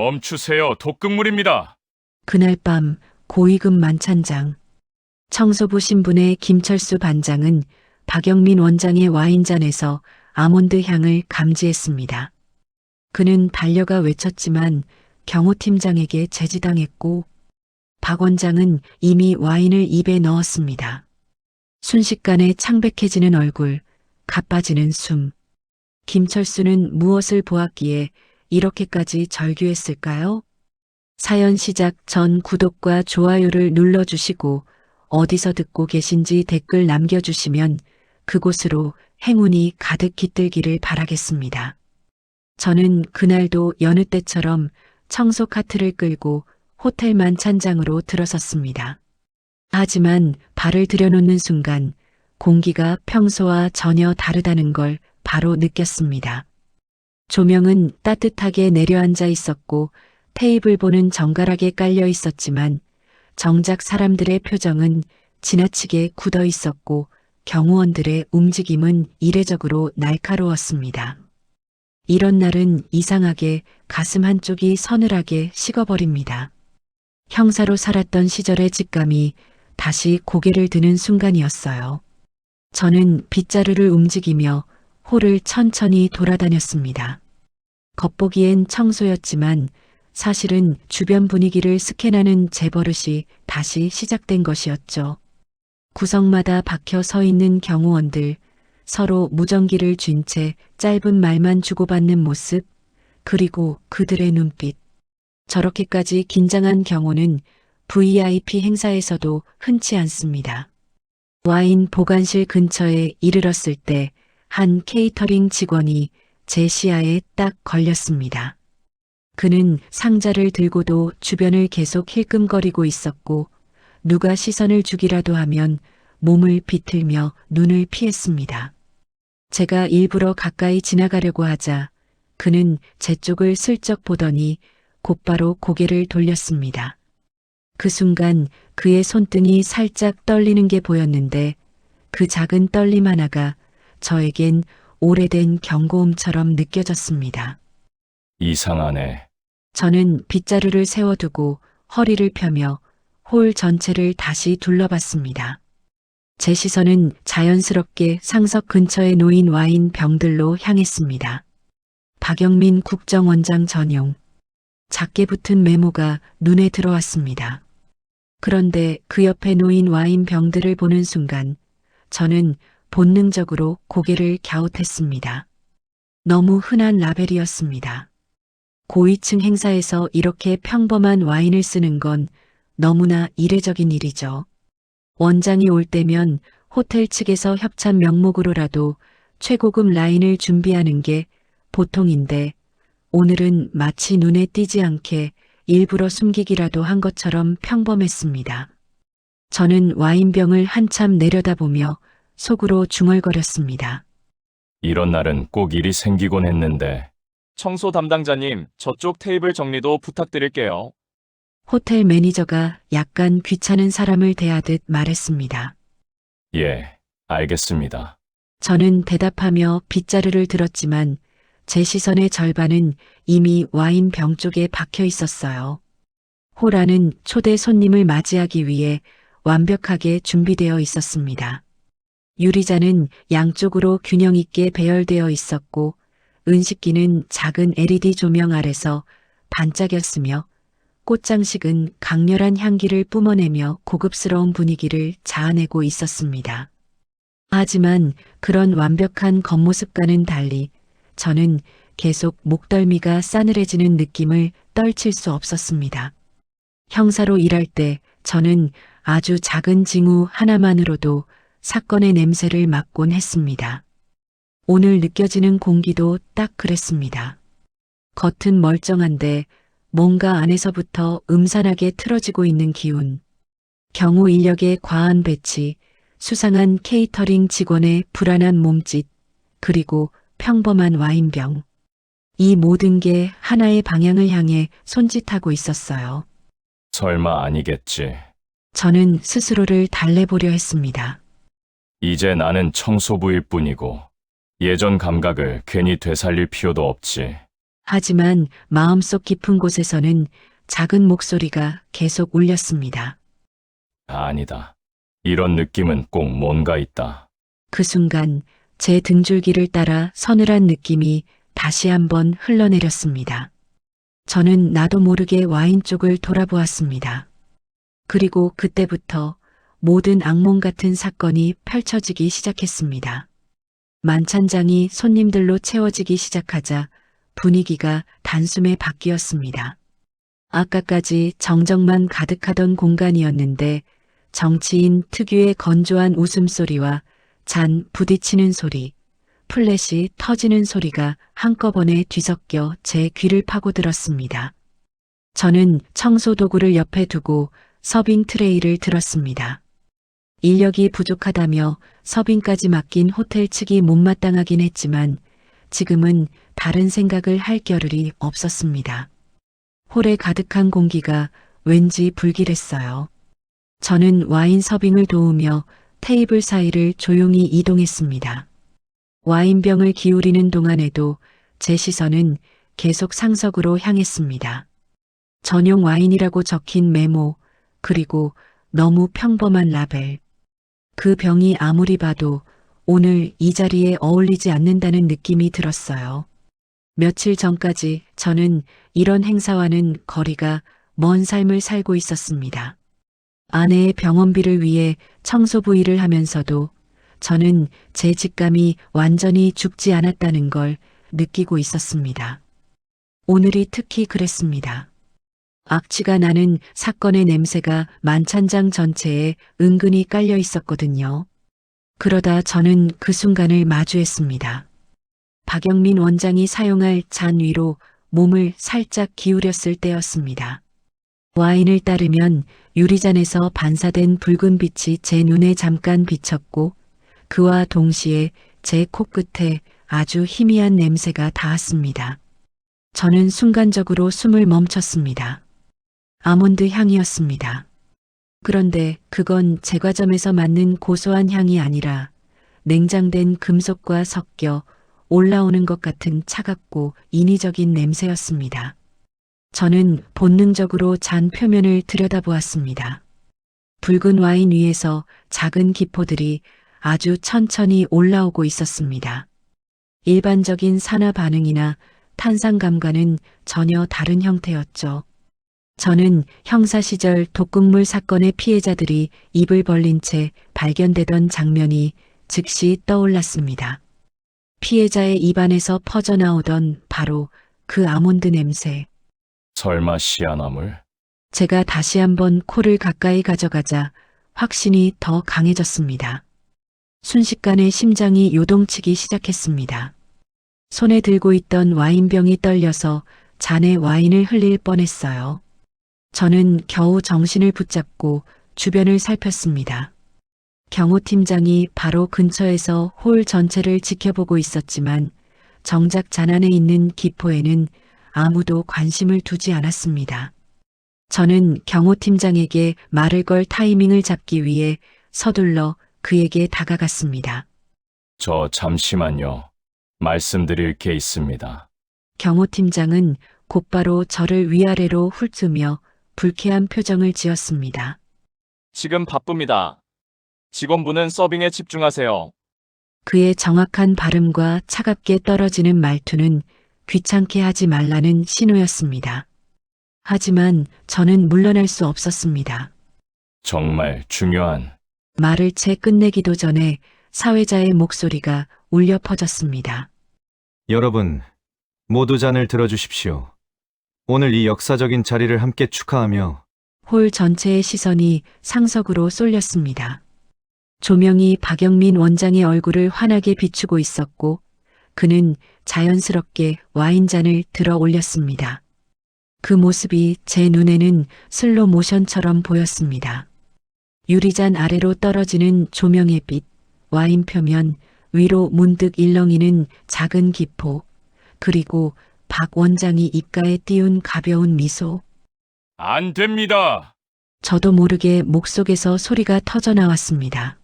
멈추세요. 독극물입니다. 그날 밤 고위급 만찬장. 청소부 신분의 김철수 반장은 박영민 원장의 와인잔에서 아몬드 향을 감지했습니다. 그는 달려가 외쳤지만 경호 팀장에게 제지당했고 박 원장은 이미 와인을 입에 넣었습니다. 순식간에 창백해지는 얼굴, 가빠지는 숨. 김철수는 무엇을 보았기에 이렇게까지 절규했을까요? 사연 시작 전 구독과 좋아요를 눌러주시고 어디서 듣고 계신지 댓글 남겨주시면 그곳으로 행운이 가득 깃들기를 바라겠습니다. 저는 그날도 여느 때처럼 청소 카트를 끌고 호텔 만찬장으로 들어섰습니다. 하지만 발을 들여놓는 순간 공기가 평소와 전혀 다르다는 걸 바로 느꼈습니다. 조명은 따뜻하게 내려앉아 있었고 테이블 보는 정갈하게 깔려 있었지만 정작 사람들의 표정은 지나치게 굳어 있었고 경호원들의 움직임은 이례적으로 날카로웠습니다. 이런 날은 이상하게 가슴 한쪽이 서늘하게 식어버립니다. 형사로 살았던 시절의 직감이 다시 고개를 드는 순간이었어요. 저는 빗자루를 움직이며 홀을 천천히 돌아다녔습니다. 겉보기엔 청소였지만 사실은 주변 분위기를 스캔하는 제 버릇이 다시 시작된 것이었죠. 구석마다 박혀 서 있는 경호원들, 서로 무전기를 쥔 채 짧은 말만 주고받는 모습, 그리고 그들의 눈빛. 저렇게까지 긴장한 경호는 VIP 행사에서도 흔치 않습니다. 와인 보관실 근처에 이르렀을 때 한 케이터링 직원이 제 시야에 딱 걸렸습니다. 그는 상자를 들고도 주변을 계속 힐끔거리고 있었고 누가 시선을 주기라도 하면 몸을 비틀며 눈을 피했습니다. 제가 일부러 가까이 지나가려고 하자 그는 제 쪽을 슬쩍 보더니 곧바로 고개를 돌렸습니다. 그 순간 그의 손등이 살짝 떨리는 게 보였는데 그 작은 떨림 하나가 저에겐 오래된 경고음처럼 느껴졌습니다. 이상하네. 저는 빗자루를 세워두고 허리를 펴며 홀 전체를 다시 둘러봤습니다. 제 시선은 자연스럽게 상석 근처에 놓인 와인 병들로 향했습니다. 박영민 국정원장 전용. 작게 붙은 메모가 눈에 들어왔습니다. 그런데 그 옆에 놓인 와인 병들을 보는 순간 저는 본능적으로 고개를 갸웃했습니다. 너무 흔한 라벨이었습니다. 고위층 행사에서 이렇게 평범한 와인을 쓰는 건 너무나 이례적인 일이죠. 원장이 올 때면 호텔 측에서 협찬 명목으로라도 최고급 라인을 준비하는 게 보통인데 오늘은 마치 눈에 띄지 않게 일부러 숨기기라도 한 것처럼 평범했습니다. 저는 와인병을 한참 내려다보며 속으로 중얼거렸습니다. 이런 날은 꼭 일이 생기곤 했는데. 청소 담당자님, 저쪽 테이블 정리도 부탁드릴게요. 호텔 매니저가 약간 귀찮은 사람을 대하듯 말했습니다. 예, 알겠습니다. 저는 대답하며 빗자루를 들었지만 제 시선의 절반은 이미 와인병 쪽에 박혀 있었어요. 홀 안은 초대 손님을 맞이하기 위해 완벽하게 준비되어 있었습니다. 유리잔은 양쪽으로 균형 있게 배열되어 있었고 은식기는 작은 LED 조명 아래서 반짝였으며 꽃장식은 강렬한 향기를 뿜어내며 고급스러운 분위기를 자아내고 있었습니다. 하지만 그런 완벽한 겉모습과는 달리 저는 계속 목덜미가 싸늘해지는 느낌을 떨칠 수 없었습니다. 형사로 일할 때 저는 아주 작은 징후 하나만으로도 사건의 냄새를 맡곤 했습니다. 오늘 느껴지는 공기도 딱 그랬습니다. 겉은 멀쩡한데 뭔가 안에서부터 음산하게 틀어지고 있는 기운. 경호 인력의 과한 배치, 수상한 케이터링 직원의 불안한 몸짓, 그리고 평범한 와인병. 이 모든 게 하나의 방향을 향해 손짓하고 있었어요. 설마 아니겠지. 저는 스스로를 달래보려 했습니다. 이제 나는 청소부일 뿐이고 예전 감각을 괜히 되살릴 필요도 없지. 하지만 마음속 깊은 곳에서는 작은 목소리가 계속 울렸습니다. 아니다. 이런 느낌은 꼭 뭔가 있다. 그 순간 제 등줄기를 따라 서늘한 느낌이 다시 한번 흘러내렸습니다. 저는 나도 모르게 와인 쪽을 돌아보았습니다. 그리고 그때부터 모든 악몽 같은 사건이 펼쳐지기 시작했습니다. 만찬장이 손님들로 채워지기 시작하자 분위기가 단숨에 바뀌었습니다. 아까까지 정적만 가득하던 공간이었는데 정치인 특유의 건조한 웃음소리와 잔 부딪히는 소리, 플랫이 터지는 소리가 한꺼번에 뒤섞여 제 귀를 파고들었습니다. 저는 청소 도구를 옆에 두고 서빙 트레이를 들었습니다. 인력이 부족하다며 서빙까지 맡긴 호텔 측이 못마땅하긴 했지만 지금은 다른 생각을 할 겨를이 없었습니다. 홀에 가득한 공기가 왠지 불길했어요. 저는 와인 서빙을 도우며 테이블 사이를 조용히 이동했습니다. 와인병을 기울이는 동안에도 제 시선은 계속 상석으로 향했습니다. 전용 와인이라고 적힌 메모, 그리고 너무 평범한 라벨. 그 병이 아무리 봐도 오늘 이 자리에 어울리지 않는다는 느낌이 들었어요. 며칠 전까지 저는 이런 행사와는 거리가 먼 삶을 살고 있었습니다. 아내의 병원비를 위해 청소부 일을 하면서도 저는 제 직감이 완전히 죽지 않았다는 걸 느끼고 있었습니다. 오늘이 특히 그랬습니다. 악취가 나는 사건의 냄새가 만찬장 전체에 은근히 깔려 있었거든요. 그러다 저는 그 순간을 마주했습니다. 박영민 원장이 사용할 잔 위로 몸을 살짝 기울였을 때였습니다. 와인을 따르면 유리잔에서 반사된 붉은 빛이 제 눈에 잠깐 비쳤고 그와 동시에 제 코끝에 아주 희미한 냄새가 닿았습니다. 저는 순간적으로 숨을 멈췄습니다. 아몬드 향이었습니다. 그런데 그건 제과점에서 맡는 고소한 향이 아니라 냉장된 금속과 섞여 올라오는 것 같은 차갑고 인위적인 냄새였습니다. 저는 본능적으로 잔 표면을 들여다보았습니다. 붉은 와인 위에서 작은 기포들이 아주 천천히 올라오고 있었습니다. 일반적인 산화 반응이나 탄산감과는 전혀 다른 형태였죠. 저는 형사 시절 독극물 사건의 피해자들이 입을 벌린 채 발견되던 장면이 즉시 떠올랐습니다. 피해자의 입안에서 퍼져나오던 바로 그 아몬드 냄새. 설마 시아나물? 제가 다시 한번 코를 가까이 가져가자 확신이 더 강해졌습니다. 순식간에 심장이 요동치기 시작했습니다. 손에 들고 있던 와인병이 떨려서 잔에 와인을 흘릴 뻔했어요. 저는 겨우 정신을 붙잡고 주변을 살폈습니다. 경호팀장이 바로 근처에서 홀 전체를 지켜보고 있었지만 정작 잔 안에 있는 기포에는 아무도 관심을 두지 않았습니다. 저는 경호팀장에게 말을 걸 타이밍을 잡기 위해 서둘러 그에게 다가갔습니다. 저 잠시만요. 말씀드릴 게 있습니다. 경호팀장은 곧바로 저를 위아래로 훑으며 불쾌한 표정을 지었습니다. 지금 바쁩니다. 직원분은 서빙에 집중하세요. 그의 정확한 발음과 차갑게 떨어지는 말투는 귀찮게 하지 말라는 신호였습니다. 하지만 저는 물러날 수 없었습니다. 정말 중요한. 말을 채 끝내기도 전에 사회자의 목소리가 울려 퍼졌습니다. 여러분, 모두 잔을 들어주십시오. 오늘 이 역사적인 자리를 함께 축하하며 홀 전체의 시선이 상석으로 쏠렸습니다. 조명이 박영민 원장의 얼굴을 환하게 비추고 있었고 그는 자연스럽게 와인잔을 들어 올렸습니다. 그 모습이 제 눈에는 슬로 모션처럼 보였습니다. 유리잔 아래로 떨어지는 조명의 빛, 와인 표면 위로 문득 일렁이는 작은 기포, 그리고 박 원장이 입가에 띄운 가벼운 미소. 안 됩니다. 저도 모르게 목 속에서 소리가 터져 나왔습니다.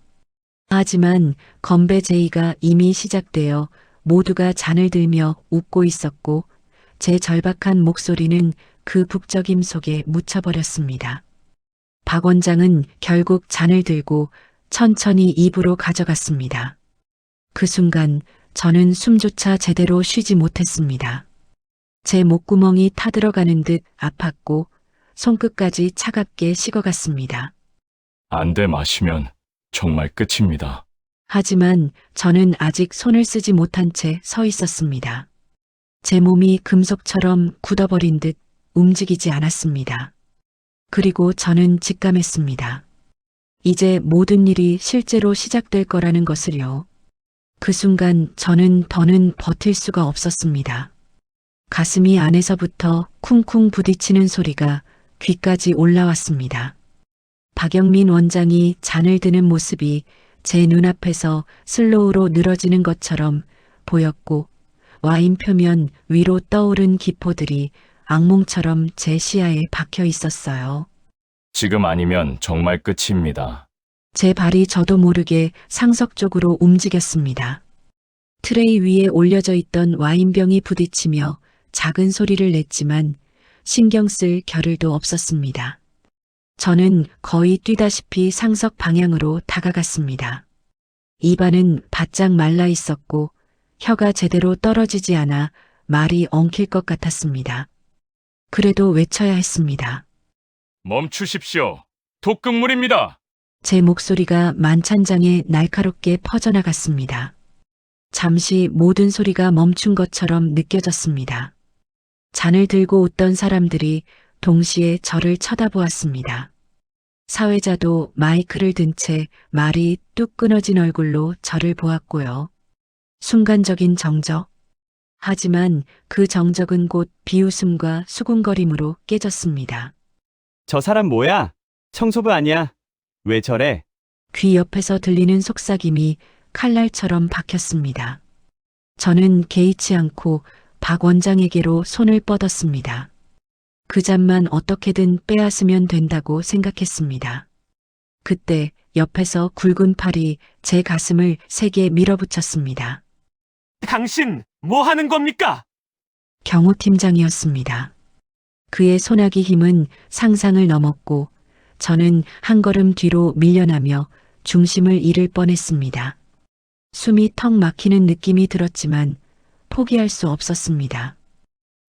하지만 건배 제의가 이미 시작되어 모두가 잔을 들며 웃고 있었고 제 절박한 목소리는 그 북적임 속에 묻혀버렸습니다. 박 원장은 결국 잔을 들고 천천히 입으로 가져갔습니다. 그 순간 저는 숨조차 제대로 쉬지 못했습니다. 제 목구멍이 타들어가는 듯 아팠고 손끝까지 차갑게 식어갔습니다. 안 돼 마시면 정말 끝입니다. 하지만 저는 아직 손을 쓰지 못한 채 서 있었습니다. 제 몸이 금속처럼 굳어버린 듯 움직이지 않았습니다. 그리고 저는 직감했습니다. 이제 모든 일이 실제로 시작될 거라는 것을요. 그 순간 저는 더는 버틸 수가 없었습니다. 가슴이 안에서부터 쿵쿵 부딪히는 소리가 귀까지 올라왔습니다. 박영민 원장이 잔을 드는 모습이 제 눈앞에서 슬로우로 늘어지는 것처럼 보였고 와인 표면 위로 떠오른 기포들이 악몽처럼 제 시야에 박혀 있었어요. 지금 아니면 정말 끝입니다. 제 발이 저도 모르게 상석 쪽으로 움직였습니다. 트레이 위에 올려져 있던 와인병이 부딪히며 작은 소리를 냈지만 신경 쓸 겨를도 없었습니다. 저는 거의 뛰다시피 상석 방향으로 다가갔습니다. 입안은 바짝 말라 있었고 혀가 제대로 떨어지지 않아 말이 엉킬 것 같았습니다. 그래도 외쳐야 했습니다. 멈추십시오. 독극물입니다. 제 목소리가 만찬장에 날카롭게 퍼져나갔습니다. 잠시 모든 소리가 멈춘 것처럼 느껴졌습니다. 잔을 들고 웃던 사람들이 동시에 저를 쳐다보았습니다. 사회자도 마이크를 든 채 말이 뚝 끊어진 얼굴로 저를 보았고요. 순간적인 정적. 하지만 그 정적은 곧 비웃음과 수군거림으로 깨졌습니다. 저 사람 뭐야? 청소부 아니야? 왜 저래? 귀 옆에서 들리는 속삭임이 칼날처럼 박혔습니다. 저는 개의치 않고 박 원장에게로 손을 뻗었습니다. 그 잔만 어떻게든 빼앗으면 된다고 생각했습니다. 그때 옆에서 굵은 팔이 제 가슴을 세게 밀어붙였습니다. 당신 뭐 하는 겁니까? 경호팀장이었습니다. 그의 소나기 힘은 상상을 넘었고 저는 한 걸음 뒤로 밀려나며 중심을 잃을 뻔했습니다. 숨이 턱 막히는 느낌이 들었지만 포기할 수 없었습니다.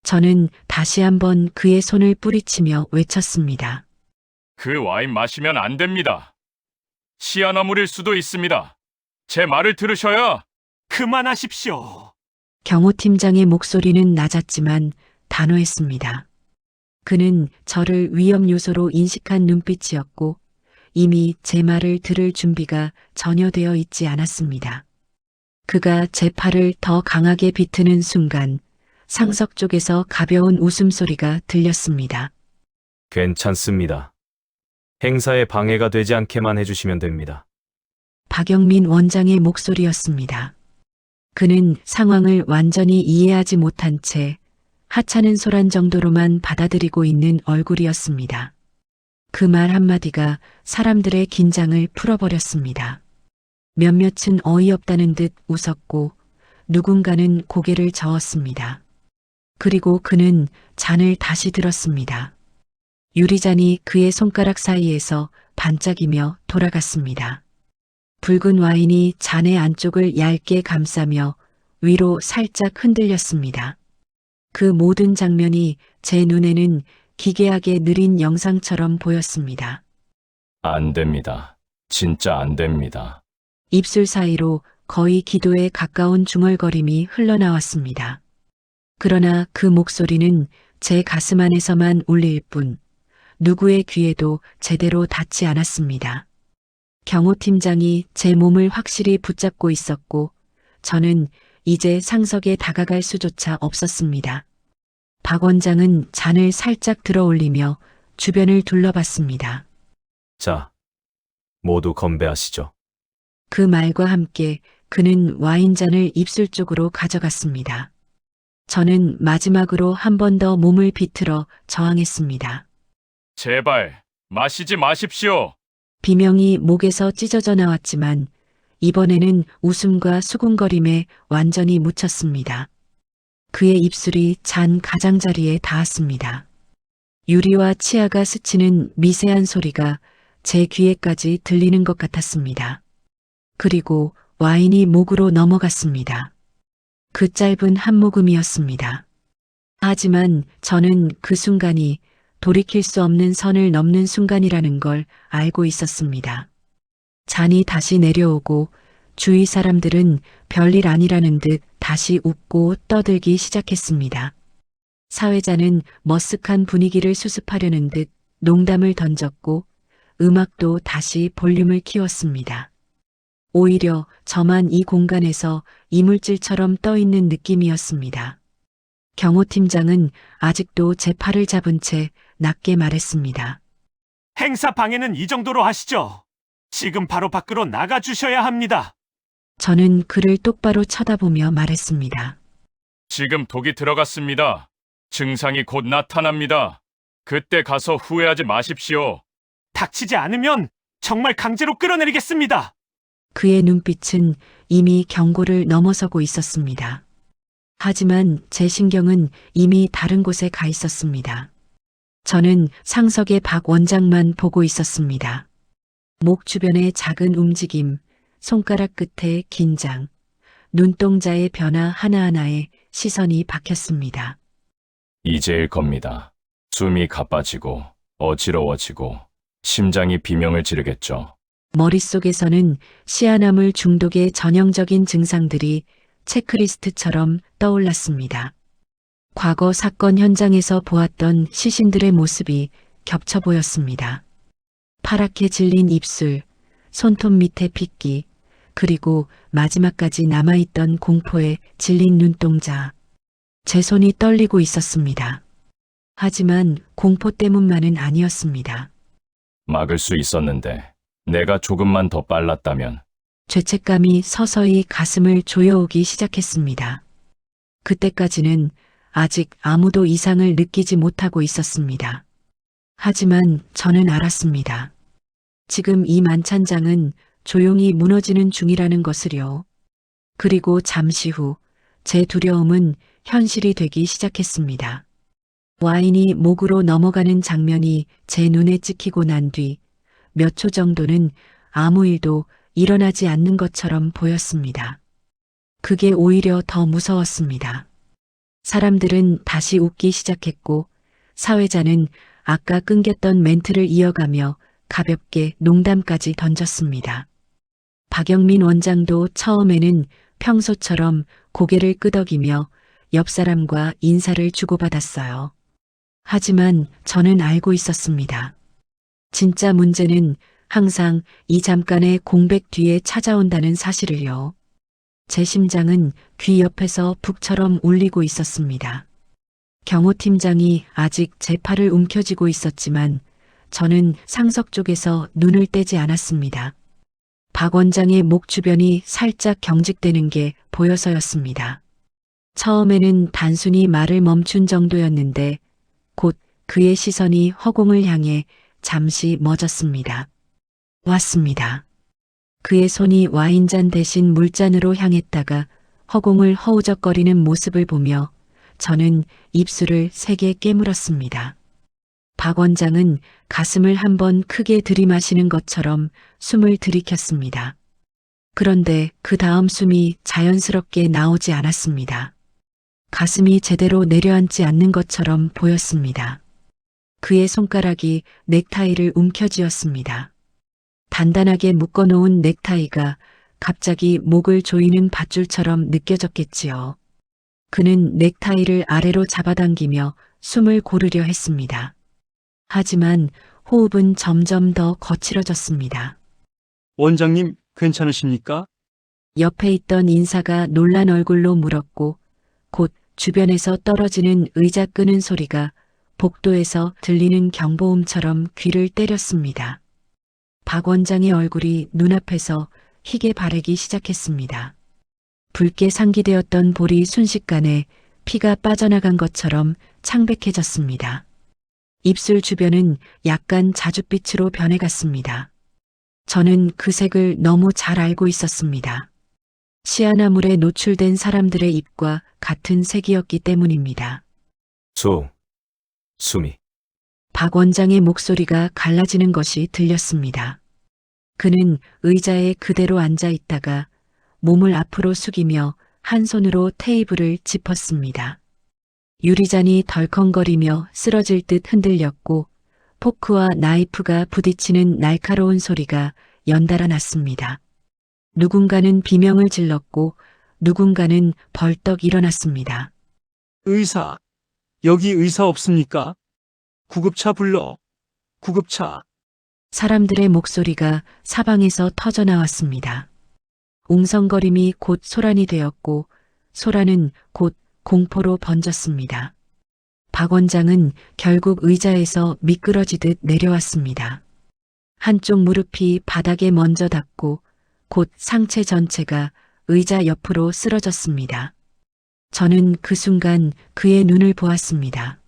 저는 다시 한번 그의 손을 뿌리치며 외쳤습니다. 그 와인 마시면 안 됩니다. 시아나물일 수도 있습니다. 제 말을 들으셔야. 그만하십시오. 경호팀장의 목소리는 낮았지만 단호했습니다. 그는 저를 위험 요소로 인식한 눈빛이었고 이미 제 말을 들을 준비가 전혀 되어 있지 않았습니다. 그가 제 팔을 더 강하게 비트는 순간 상석 쪽에서 가벼운 웃음소리가 들렸습니다. 괜찮습니다. 행사에 방해가 되지 않게만 해주시면 됩니다. 박영민 원장의 목소리였습니다. 그는 상황을 완전히 이해하지 못한 채 하찮은 소란 정도로만 받아들이고 있는 얼굴이었습니다. 그 말 한마디가 사람들의 긴장을 풀어버렸습니다. 몇몇은 어이없다는 듯 웃었고 누군가는 고개를 저었습니다. 그리고 그는 잔을 다시 들었습니다. 유리잔이 그의 손가락 사이에서 반짝이며 돌아갔습니다. 붉은 와인이 잔의 안쪽을 얇게 감싸며 위로 살짝 흔들렸습니다. 그 모든 장면이 제 눈에는 기괴하게 느린 영상처럼 보였습니다. 안 됩니다. 진짜 안 됩니다. 입술 사이로 거의 기도에 가까운 중얼거림이 흘러나왔습니다. 그러나 그 목소리는 제 가슴 안에서만 울릴 뿐 누구의 귀에도 제대로 닿지 않았습니다. 경호팀장이 제 몸을 확실히 붙잡고 있었고 저는 이제 상석에 다가갈 수조차 없었습니다. 박 원장은 잔을 살짝 들어 올리며 주변을 둘러봤습니다. 자, 모두 건배하시죠. 그 말과 함께 그는 와인잔을 입술 쪽으로 가져갔습니다. 저는 마지막으로 한 번 더 몸을 비틀어 저항했습니다. 제발 마시지 마십시오. 비명이 목에서 찢어져 나왔지만 이번에는 웃음과 수군거림에 완전히 묻혔습니다. 그의 입술이 잔 가장자리에 닿았습니다. 유리와 치아가 스치는 미세한 소리가 제 귀에까지 들리는 것 같았습니다. 그리고 와인이 목으로 넘어갔습니다. 그 짧은 한 모금이었습니다. 하지만 저는 그 순간이 돌이킬 수 없는 선을 넘는 순간이라는 걸 알고 있었습니다. 잔이 다시 내려오고 주위 사람들은 별일 아니라는 듯 다시 웃고 떠들기 시작했습니다. 사회자는 머쓱한 분위기를 수습하려는 듯 농담을 던졌고 음악도 다시 볼륨을 키웠습니다. 오히려 저만 이 공간에서 이물질처럼 떠있는 느낌이었습니다. 경호팀장은 아직도 제 팔을 잡은 채 낮게 말했습니다. 행사 방해는 이 정도로 하시죠. 지금 바로 밖으로 나가주셔야 합니다. 저는 그를 똑바로 쳐다보며 말했습니다. 지금 독이 들어갔습니다. 증상이 곧 나타납니다. 그때 가서 후회하지 마십시오. 닥치지 않으면 정말 강제로 끌어내리겠습니다. 그의 눈빛은 이미 경고를 넘어서고 있었습니다. 하지만 제 신경은 이미 다른 곳에 가 있었습니다. 저는 상석의 박 원장만 보고 있었습니다. 목 주변의 작은 움직임, 손가락 끝의 긴장, 눈동자의 변화 하나하나에 시선이 박혔습니다. 이제일 겁니다. 숨이 가빠지고 어지러워지고 심장이 비명을 지르겠죠. 머릿속에서는 시아나물 중독의 전형적인 증상들이 체크리스트처럼 떠올랐습니다. 과거 사건 현장에서 보았던 시신들의 모습이 겹쳐 보였습니다. 파랗게 질린 입술, 손톱 밑에 핏기, 그리고 마지막까지 남아있던 공포에 질린 눈동자. 제 손이 떨리고 있었습니다. 하지만 공포 때문만은 아니었습니다. 막을 수 있었는데 내가 조금만 더 빨랐다면. 죄책감이 서서히 가슴을 조여오기 시작했습니다. 그때까지는 아직 아무도 이상을 느끼지 못하고 있었습니다. 하지만 저는 알았습니다. 지금 이 만찬장은 조용히 무너지는 중이라는 것을요. 그리고 잠시 후 제 두려움은 현실이 되기 시작했습니다. 와인이 목으로 넘어가는 장면이 제 눈에 찍히고 난 뒤 몇 초 정도는 아무 일도 일어나지 않는 것처럼 보였습니다. 그게 오히려 더 무서웠습니다. 사람들은 다시 웃기 시작했고 사회자는 아까 끊겼던 멘트를 이어가며 가볍게 농담까지 던졌습니다. 박영민 원장도 처음에는 평소처럼 고개를 끄덕이며 옆 사람과 인사를 주고받았어요. 하지만 저는 알고 있었습니다. 진짜 문제는 항상 이 잠깐의 공백 뒤에 찾아온다는 사실을요. 제 심장은 귀 옆에서 북처럼 울리고 있었습니다. 경호팀장이 아직 제 팔을 움켜쥐고 있었지만 저는 상석 쪽에서 눈을 떼지 않았습니다. 박 원장의 목 주변이 살짝 경직되는 게 보여서였습니다. 처음에는 단순히 말을 멈춘 정도였는데 곧 그의 시선이 허공을 향해 잠시 멎었습니다. 왔습니다. 그의 손이 와인잔 대신 물잔으로 향했다가 허공을 허우적거리는 모습을 보며 저는 입술을 세게 깨물었습니다. 박 원장은 가슴을 한번 크게 들이마시는 것처럼 숨을 들이켰습니다. 그런데 그 다음 숨이 자연스럽게 나오지 않았습니다. 가슴이 제대로 내려앉지 않는 것처럼 보였습니다. 그의 손가락이 넥타이를 움켜쥐었습니다. 단단하게 묶어놓은 넥타이가 갑자기 목을 조이는 밧줄처럼 느껴졌겠지요. 그는 넥타이를 아래로 잡아당기며 숨을 고르려 했습니다. 하지만 호흡은 점점 더 거칠어졌습니다. 원장님, 괜찮으십니까? 옆에 있던 인사가 놀란 얼굴로 물었고 곧 주변에서 떨어지는 의자 끄는 소리가 복도에서 들리는 경보음처럼 귀를 때렸습니다. 박 원장의 얼굴이 눈앞에서 희게 바래기 시작했습니다. 붉게 상기되었던 볼이 순식간에 피가 빠져나간 것처럼 창백해졌습니다. 입술 주변은 약간 자줏빛으로 변해갔습니다. 저는 그 색을 너무 잘 알고 있었습니다. 시아나물에 노출된 사람들의 입과 같은 색이었기 때문입니다. 수미. 박 원장의 목소리가 갈라지는 것이 들렸습니다. 그는 의자에 그대로 앉아 있다가 몸을 앞으로 숙이며 한 손으로 테이블을 짚었습니다. 유리잔이 덜컹거리며 쓰러질 듯 흔들렸고 포크와 나이프가 부딪히는 날카로운 소리가 연달아 났습니다. 누군가는 비명을 질렀고 누군가는 벌떡 일어났습니다. 의사, 여기 의사 없습니까? 구급차 불러. 구급차. 사람들의 목소리가 사방에서 터져 나왔습니다. 웅성거림이 곧 소란이 되었고 소란은 곧 공포로 번졌습니다. 박 원장은 결국 의자에서 미끄러지듯 내려왔습니다. 한쪽 무릎이 바닥에 먼저 닿고 곧 상체 전체가 의자 옆으로 쓰러졌습니다. 저는 그 순간 그의 눈을 보았습니다.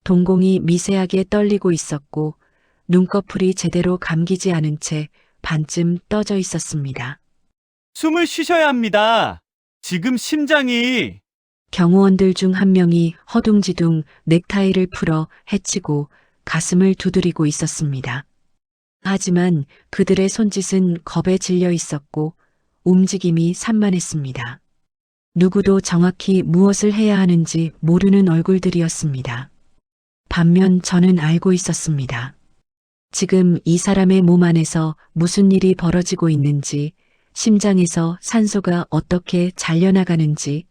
동공이 미세하게 떨리고 있었고 눈꺼풀이 제대로 감기지 않은 채 반쯤 떠져 있었습니다. 숨을 쉬셔야 합니다. 지금 심장이. 경호원들 중 한 명이 허둥지둥 넥타이를 풀어 헤치고 가슴을 두드리고 있었습니다. 하지만 그들의 손짓은 겁에 질려 있었고 움직임이 산만했습니다. 누구도 정확히 무엇을 해야 하는지 모르는 얼굴들이었습니다. 반면 저는 알고 있었습니다. 지금 이 사람의 몸 안에서 무슨 일이 벌어지고 있는지, 심장에서 산소가 어떻게 잘려나가는지,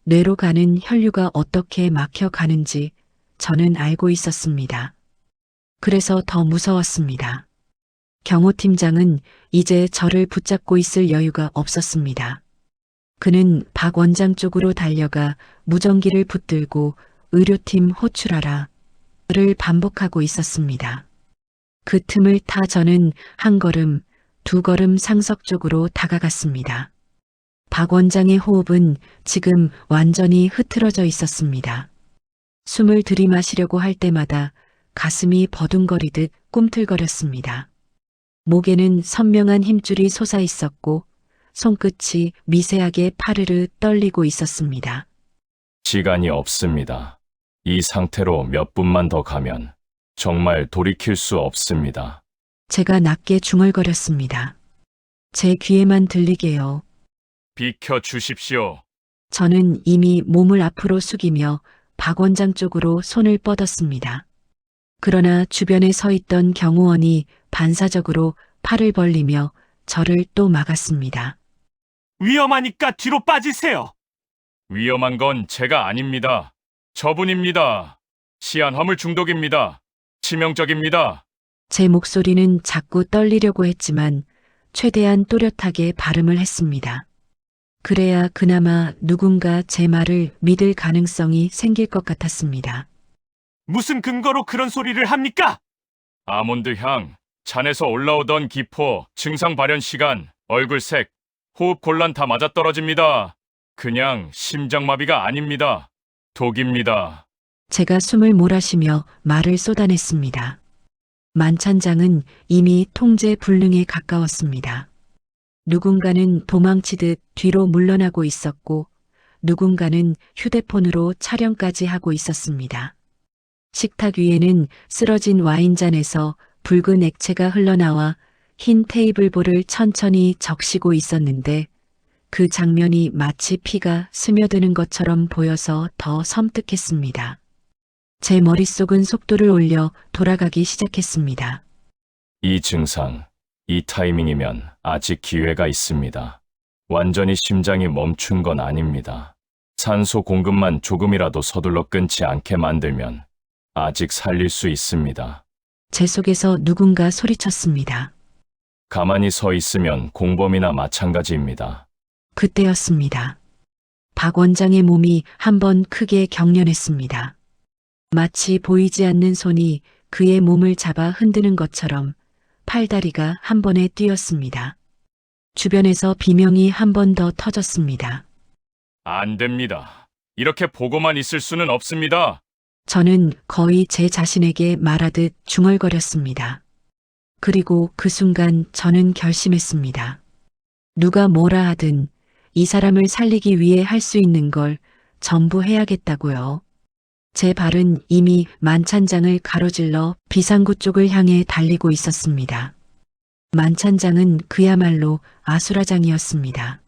뇌로 가는 혈류가 어떻게 막혀가는지 저는 알고 있었습니다. 그래서 더 무서웠습니다. 경호팀장은 이제 저를 붙잡고 있을 여유가 없었습니다. 그는 박 원장 쪽으로 달려가 무전기를 붙들고 의료팀 호출하라 를 반복하고 있었습니다. 그 틈을 타 저는 한 걸음, 두 걸음 상석 쪽으로 다가갔습니다. 박 원장의 호흡은 지금 완전히 흐트러져 있었습니다. 숨을 들이마시려고 할 때마다 가슴이 버둥거리듯 꿈틀거렸습니다. 목에는 선명한 힘줄이 솟아 있었고 손끝이 미세하게 파르르 떨리고 있었습니다. 시간이 없습니다. 이 상태로 몇 분만 더 가면 정말 돌이킬 수 없습니다. 제가 낮게 중얼거렸습니다. 제 귀에만 들리게요. 비켜 주십시오. 저는 이미 몸을 앞으로 숙이며 박 원장 쪽으로 손을 뻗었습니다. 그러나 주변에 서 있던 경호원이 반사적으로 팔을 벌리며 저를 또 막았습니다. 위험하니까 뒤로 빠지세요. 위험한 건 제가 아닙니다. 저분입니다. 시한화물 중독입니다. 치명적입니다. 제 목소리는 자꾸 떨리려고 했지만 최대한 또렷하게 발음을 했습니다. 그래야 그나마 누군가 제 말을 믿을 가능성이 생길 것 같았습니다. 무슨 근거로 그런 소리를 합니까? 아몬드 향, 잔에서 올라오던 기포, 증상 발현 시간, 얼굴색, 호흡 곤란 다 맞아떨어집니다. 그냥 심장마비가 아닙니다. 독입니다. 제가 숨을 몰아쉬며 말을 쏟아냈습니다. 만찬장은 이미 통제 불능에 가까웠습니다. 누군가는 도망치듯 뒤로 물러나고 있었고 누군가는 휴대폰으로 촬영까지 하고 있었습니다. 식탁 위에는 쓰러진 와인잔에서 붉은 액체가 흘러나와 흰 테이블볼을 천천히 적시고 있었는데 그 장면이 마치 피가 스며드는 것처럼 보여서 더 섬뜩했습니다. 제 머릿속은 속도를 올려 돌아가기 시작했습니다. 이 증상, 이 타이밍이면 아직 기회가 있습니다. 완전히 심장이 멈춘 건 아닙니다. 산소 공급만 조금이라도 서둘러 끊지 않게 만들면 아직 살릴 수 있습니다. 제 속에서 누군가 소리쳤습니다. 가만히 서 있으면 공범이나 마찬가지입니다. 그때였습니다. 박 원장의 몸이 한번 크게 경련했습니다. 마치 보이지 않는 손이 그의 몸을 잡아 흔드는 것처럼 팔다리가 한 번에 뛰었습니다. 주변에서 비명이 한 번 더 터졌습니다. 안 됩니다. 이렇게 보고만 있을 수는 없습니다. 저는 거의 제 자신에게 말하듯 중얼거렸습니다. 그리고 그 순간 저는 결심했습니다. 누가 뭐라 하든 이 사람을 살리기 위해 할 수 있는 걸 전부 해야겠다고요. 제 발은 이미 만찬장을 가로질러 비상구 쪽을 향해 달리고 있었습니다. 만찬장은 그야말로 아수라장이었습니다.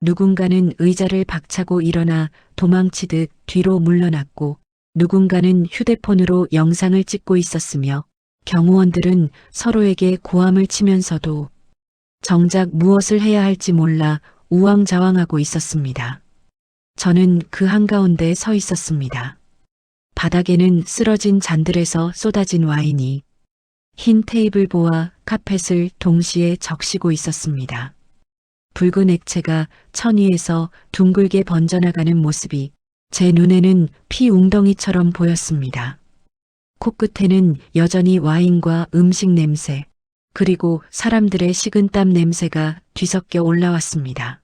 누군가는 의자를 박차고 일어나 도망치듯 뒤로 물러났고 누군가는 휴대폰으로 영상을 찍고 있었으며 경호원들은 서로에게 고함을 치면서도 정작 무엇을 해야 할지 몰라 우왕좌왕하고 있었습니다. 저는 그 한가운데 서 있었습니다. 바닥에는 쓰러진 잔들에서 쏟아진 와인이 흰 테이블보와 카펫을 동시에 적시고 있었습니다. 붉은 액체가 천 위에서 둥글게 번져나가는 모습이 제 눈에는 피 웅덩이처럼 보였습니다. 코끝에는 여전히 와인과 음식 냄새, 그리고 사람들의 식은땀 냄새가 뒤섞여 올라왔습니다.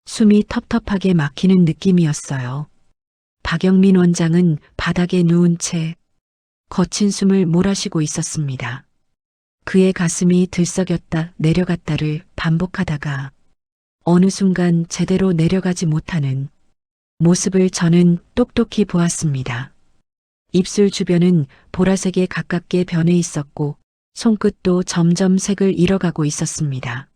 숨이 텁텁하게 막히는 느낌이었어요. 박영민 원장은 바닥에 누운 채 거친 숨을 몰아쉬고 있었습니다. 그의 가슴이 들썩였다 내려갔다를 반복하다가 어느 순간 제대로 내려가지 못하는 모습을 저는 똑똑히 보았습니다. 입술 주변은 보라색에 가깝게 변해 있었고 손끝도 점점 색을 잃어가고 있었습니다.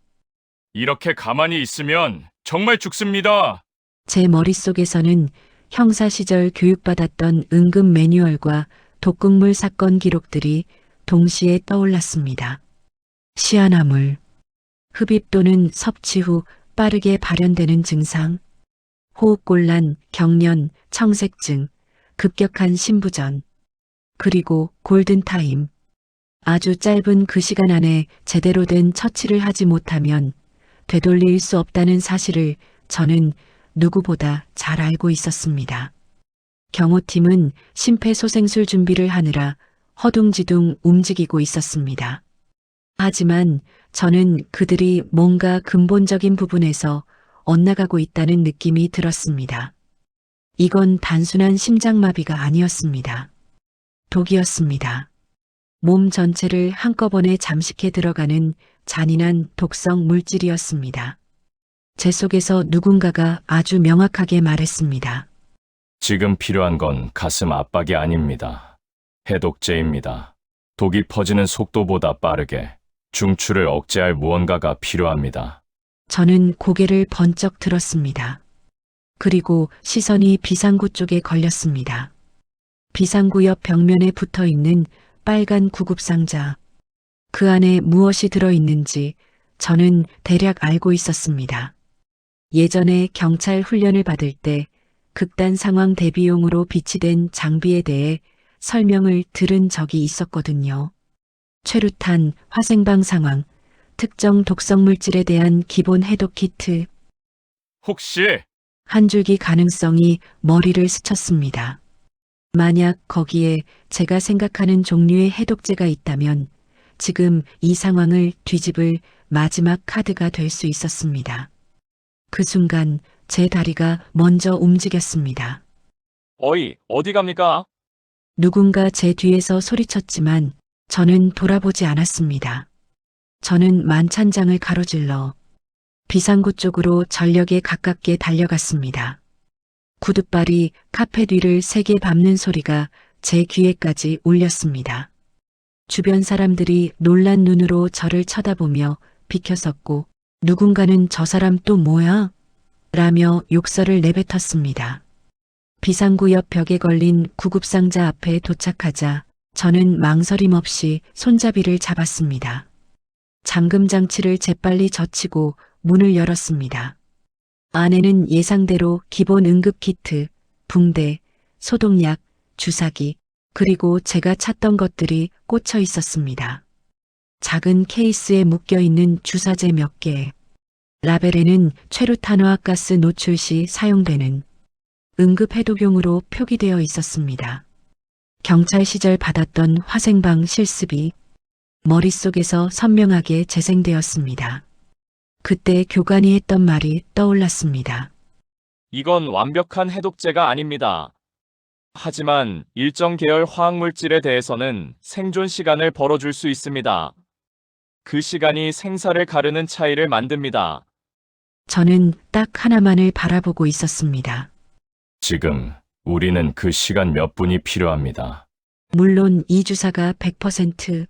이렇게 가만히 있으면 정말 죽습니다. 제 머릿속에서는 형사 시절 교육받았던 응급 매뉴얼과 독극물 사건 기록들이 동시에 떠올랐습니다. 시아나물, 흡입 또는 섭취 후 빠르게 발현되는 증상, 호흡곤란, 경련, 청색증, 급격한 심부전, 그리고 골든타임. 아주 짧은 그 시간 안에 제대로 된 처치를 하지 못하면 되돌릴 수 없다는 사실을 저는 누구보다 잘 알고 있었습니다. 경호팀은 심폐소생술 준비를 하느라 허둥지둥 움직이고 있었습니다. 하지만 저는 그들이 뭔가 근본적인 부분에서 엇나가고 있다는 느낌이 들었습니다. 이건 단순한 심장마비가 아니었습니다. 독이었습니다. 몸 전체를 한꺼번에 잠식해 들어가는 잔인한 독성 물질이었습니다. 제 속에서 누군가가 아주 명확하게 말했습니다. 지금 필요한 건 가슴 압박이 아닙니다. 해독제입니다. 독이 퍼지는 속도보다 빠르게 중추를 억제할 무언가가 필요합니다. 저는 고개를 번쩍 들었습니다. 그리고 시선이 비상구 쪽에 걸렸습니다. 비상구 옆 벽면에 붙어 있는 빨간 구급상자. 그 안에 무엇이 들어있는지 저는 대략 알고 있었습니다. 예전에 경찰 훈련을 받을 때 극단 상황 대비용으로 비치된 장비에 대해 설명을 들은 적이 있었거든요. 최루탄, 화생방 상황, 특정 독성 물질에 대한 기본 해독 키트, 혹시 한 줄기 가능성이 머리를 스쳤습니다. 만약 거기에 제가 생각하는 종류의 해독제가 있다면 지금 이 상황을 뒤집을 마지막 카드가 될 수 있었습니다. 그 순간 제 다리가 먼저 움직였습니다. 어이, 어디 갑니까? 누군가 제 뒤에서 소리쳤지만 저는 돌아보지 않았습니다. 저는 만찬장을 가로질러 비상구 쪽으로 전력에 가깝게 달려갔습니다. 구둣발이 카펫 위를 세게 밟는 소리가 제 귀에까지 울렸습니다. 주변 사람들이 놀란 눈으로 저를 쳐다보며 비켜섰고 누군가는 저 사람 또 뭐야? 라며 욕설을 내뱉었습니다. 비상구 옆 벽에 걸린 구급상자 앞에 도착하자 저는 망설임 없이 손잡이를 잡았습니다. 잠금 장치를 재빨리 젖히고 문을 열었습니다. 안에는 예상대로 기본 응급키트, 붕대, 소독약, 주사기, 그리고 제가 찾던 것들이 꽂혀 있었습니다. 작은 케이스에 묶여있는 주사제 몇 개, 라벨에는 최루탄화학가스 노출 시 사용되는 응급해독용으로 표기되어 있었습니다. 경찰 시절 받았던 화생방 실습이 머릿속에서 선명하게 재생되었습니다. 그때 교관이 했던 말이 떠올랐습니다. 이건 완벽한 해독제가 아닙니다. 하지만 일정 계열 화학물질에 대해서는 생존 시간을 벌어줄 수 있습니다. 그 시간이 생사를 가르는 차이를 만듭니다. 저는 딱 하나만을 바라보고 있었습니다. 지금 우리는 그 시간 몇 분이 필요합니다. 물론 이 주사가 100%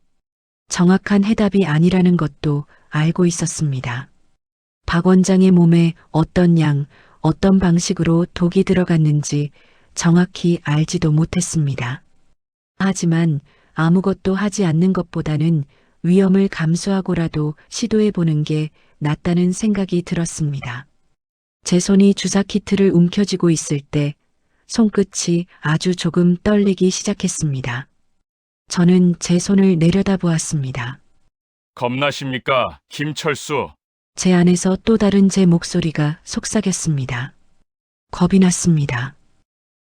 정확한 해답이 아니라는 것도 알고 있었습니다. 박 원장의 몸에 어떤 양, 어떤 방식으로 독이 들어갔는지 정확히 알지도 못했습니다. 하지만 아무것도 하지 않는 것보다는 위험을 감수하고라도 시도해보는 게 낫다는 생각이 들었습니다. 제 손이 주사 키트를 움켜쥐고 있을 때 손끝이 아주 조금 떨리기 시작했습니다. 저는 제 손을 내려다보았습니다. 겁나십니까, 김철수? 제 안에서 또 다른 제 목소리가 속삭였습니다. 겁이 났습니다.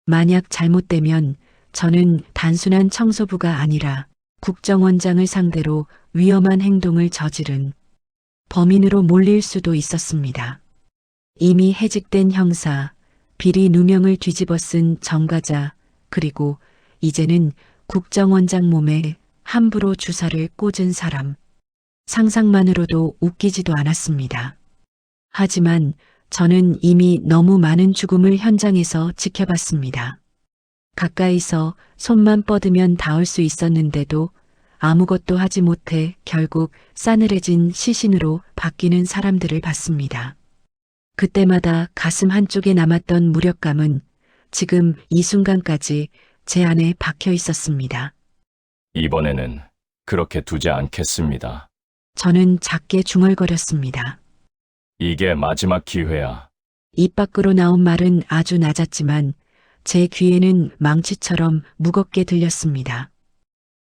만약 잘못되면 저는 단순한 청소부가 아니라 국정원장을 상대로 위험한 행동을 저지른 범인으로 몰릴 수도 있었습니다. 이미 해직된 형사, 비리 누명을 뒤집어 쓴 전과자, 그리고 이제는 국정원장 몸에 함부로 주사를 꽂은 사람. 상상만으로도 웃기지도 않았습니다. 하지만 저는 이미 너무 많은 죽음을 현장에서 지켜봤습니다. 가까이서 손만 뻗으면 닿을 수 있었는데도 아무것도 하지 못해 결국 싸늘해진 시신으로 바뀌는 사람들을 봤습니다. 그때마다 가슴 한쪽에 남았던 무력감은 지금 이 순간까지 제 안에 박혀 있었습니다. 이번에는 그렇게 두지 않겠습니다. 저는 작게 중얼거렸습니다. 이게 마지막 기회야. 입 밖으로 나온 말은 아주 낮았지만 제 귀에는 망치처럼 무겁게 들렸습니다.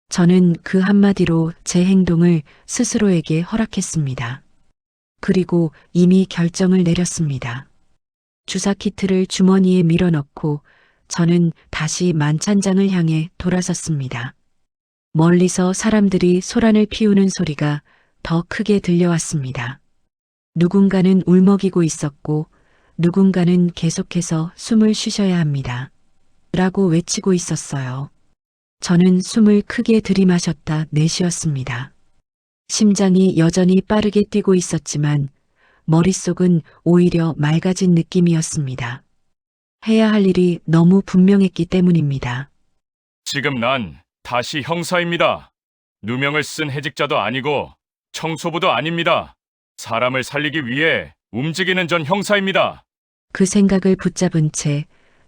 저는 그 한마디로 제 행동을 스스로에게 허락했습니다. 그리고 이미 결정을 내렸습니다. 주사 키트를 주머니에 밀어넣고 저는 다시 만찬장을 향해 돌아섰습니다. 멀리서 사람들이 소란을 피우는 소리가 더 크게 들려왔습니다. 누군가는 울먹이고 있었고 누군가는 계속해서 숨을 쉬셔야 합니다. 라고 외치고 있었어요. 저는 숨을 크게 들이마셨다 내쉬었습니다. 심장이 여전히 빠르게 뛰고 있었지만 머릿속은 오히려 맑아진 느낌이었습니다. 해야 할 일이 너무 분명했기 때문입니다. 지금 난 다시 형사입니다. 누명을 쓴 해직자도 아니고 청소부도 아닙니다. 사람을 살리기 위해 움직이는 전 형사입니다. 그 생각을 붙잡은 채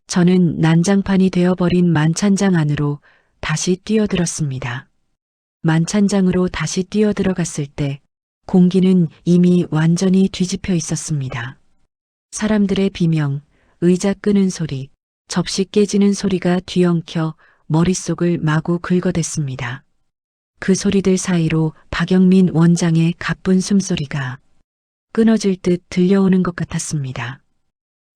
저는 난장판이 되어버린 만찬장 안으로 다시 뛰어들었습니다. 만찬장으로 다시 뛰어들어갔을 때 공기는 이미 완전히 뒤집혀 있었습니다. 사람들의 비명, 의자 끄는 소리, 접시 깨지는 소리가 뒤엉켜 머릿속을 마구 긁어댔습니다. 그 소리들 사이로 박영민 원장의 가쁜 숨소리가 끊어질 듯 들려오는 것 같았습니다.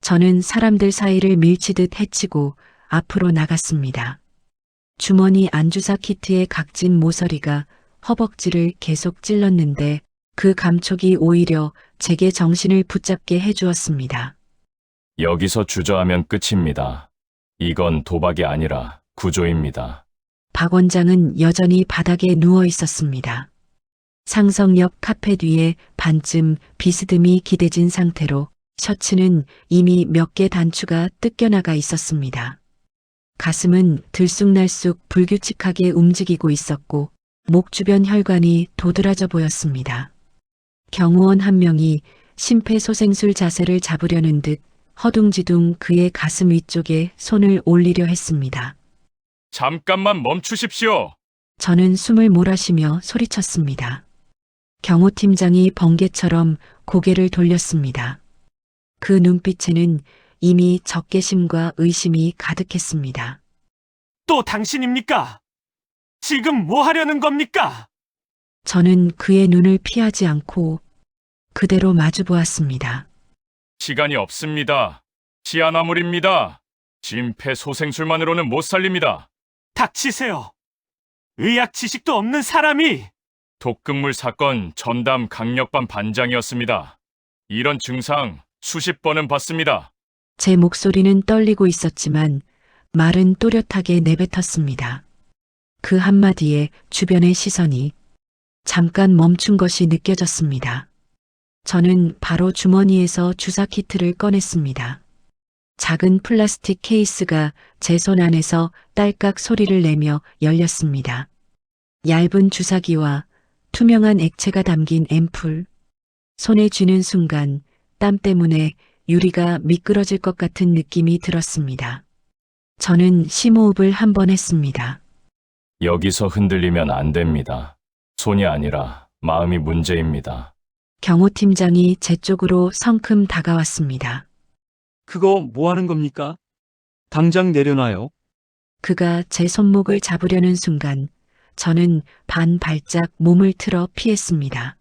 저는 사람들 사이를 밀치듯 헤치고 앞으로 나갔습니다. 주머니 안주사 키트의 각진 모서리가 허벅지를 계속 찔렀는데 그 감촉이 오히려 제게 정신을 붙잡게 해주었습니다. 여기서 주저하면 끝입니다. 이건 도박이 아니라 구조입니다. 박 원장은 여전히 바닥에 누워 있었습니다. 상성 옆 카펫 위에 반쯤 비스듬히 기대진 상태로 셔츠는 이미 몇 개 단추가 뜯겨나가 있었습니다. 가슴은 들쑥날쑥 불규칙하게 움직이고 있었고 목 주변 혈관이 도드라져 보였습니다. 경호원 한 명이 심폐소생술 자세를 잡으려는 듯 허둥지둥 그의 가슴 위쪽에 손을 올리려 했습니다. 잠깐만 멈추십시오. 저는 숨을 몰아쉬며 소리쳤습니다. 경호팀장이 번개처럼 고개를 돌렸습니다. 그 눈빛에는 이미 적개심과 의심이 가득했습니다. 또 당신입니까? 지금 뭐 하려는 겁니까? 저는 그의 눈을 피하지 않고 그대로 마주 보았습니다. 시간이 없습니다. 시아나물입니다. 심폐소생술만으로는 못 살립니다. 닥치세요. 의학 지식도 없는 사람이 독극물 사건 전담 강력반 반장이었습니다. 이런 증상 수십 번은 봤습니다. 제 목소리는 떨리고 있었지만 말은 또렷하게 내뱉었습니다. 그 한마디에 주변의 시선이 잠깐 멈춘 것이 느껴졌습니다. 저는 바로 주머니에서 주사 키트를 꺼냈습니다. 작은 플라스틱 케이스가 제 손 안에서 딸깍 소리를 내며 열렸습니다. 얇은 주사기와 투명한 액체가 담긴 앰플. 손에 쥐는 순간 땀 때문에 유리가 미끄러질 것 같은 느낌이 들었습니다. 저는 심호흡을 한 번 했습니다. 여기서 흔들리면 안 됩니다. 손이 아니라 마음이 문제입니다. 경호팀장이 제 쪽으로 성큼 다가왔습니다. 그거 뭐 하는 겁니까? 당장 내려놔요. 그가 제 손목을 잡으려는 순간 저는 반발짝 몸을 틀어 피했습니다.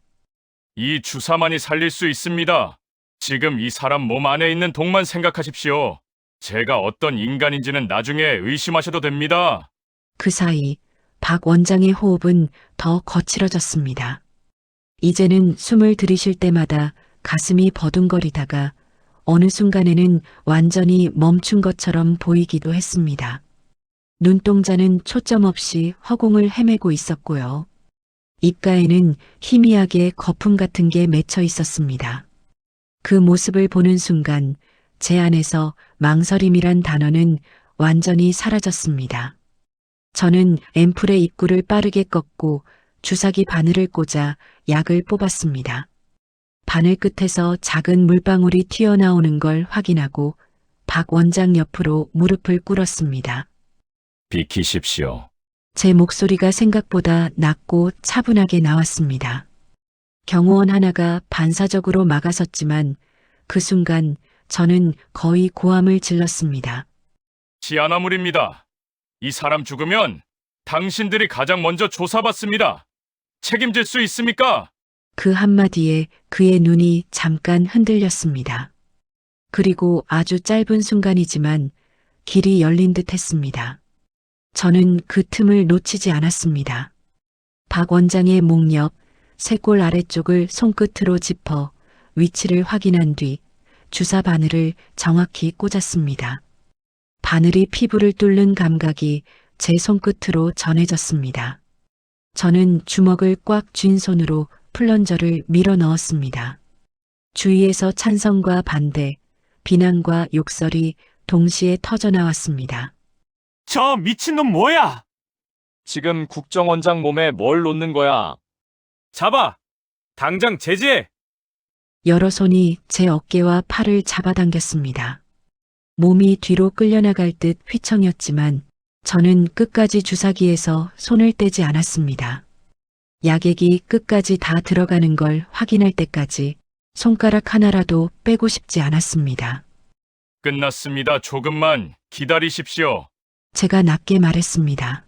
이 주사만이 살릴 수 있습니다. 지금 이 사람 몸 안에 있는 독만 생각하십시오. 제가 어떤 인간인지는 나중에 의심하셔도 됩니다. 그 사이 박 원장의 호흡은 더 거칠어졌습니다. 이제는 숨을 들이쉴 때마다 가슴이 버둥거리다가 어느 순간에는 완전히 멈춘 것처럼 보이기도 했습니다. 눈동자는 초점 없이 허공을 헤매고 있었고요. 입가에는 희미하게 거품 같은 게 맺혀 있었습니다. 그 모습을 보는 순간 제 안에서 망설임이란 단어는 완전히 사라졌습니다. 저는 앰플의 입구를 빠르게 꺾고 주사기 바늘을 꽂아 약을 뽑았습니다. 바늘 끝에서 작은 물방울이 튀어나오는 걸 확인하고 박 원장 옆으로 무릎을 꿇었습니다. 비키십시오. 제 목소리가 생각보다 낮고 차분하게 나왔습니다. 경호원 하나가 반사적으로 막아섰지만 그 순간 저는 거의 고함을 질렀습니다. 시아나물입니다. 이 사람 죽으면 당신들이 가장 먼저 조사받습니다. 책임질 수 있습니까? 그 한마디에 그의 눈이 잠깐 흔들렸습니다. 그리고 아주 짧은 순간이지만 길이 열린 듯 했습니다. 저는 그 틈을 놓치지 않았습니다. 박 원장의 목 옆 쇄골 아래쪽을 손끝으로 짚어 위치를 확인한 뒤 주사 바늘을 정확히 꽂았습니다. 바늘이 피부를 뚫는 감각이 제 손끝으로 전해졌습니다. 저는 주먹을 꽉 쥔 손으로 플런저를 밀어 넣었습니다. 주위에서 찬성과 반대, 비난과 욕설이 동시에 터져나왔습니다. 저 미친놈 뭐야? 지금 국정원장 몸에 뭘 놓는 거야? 잡아! 당장 제지해! 여러 손이 제 어깨와 팔을 잡아당겼습니다. 몸이 뒤로 끌려나갈 듯 휘청였지만 저는 끝까지 주사기에서 손을 떼지 않았습니다. 약액이 끝까지 다 들어가는 걸 확인할 때까지 손가락 하나라도 빼고 싶지 않았습니다. 끝났습니다. 조금만 기다리십시오. 제가 낮게 말했습니다.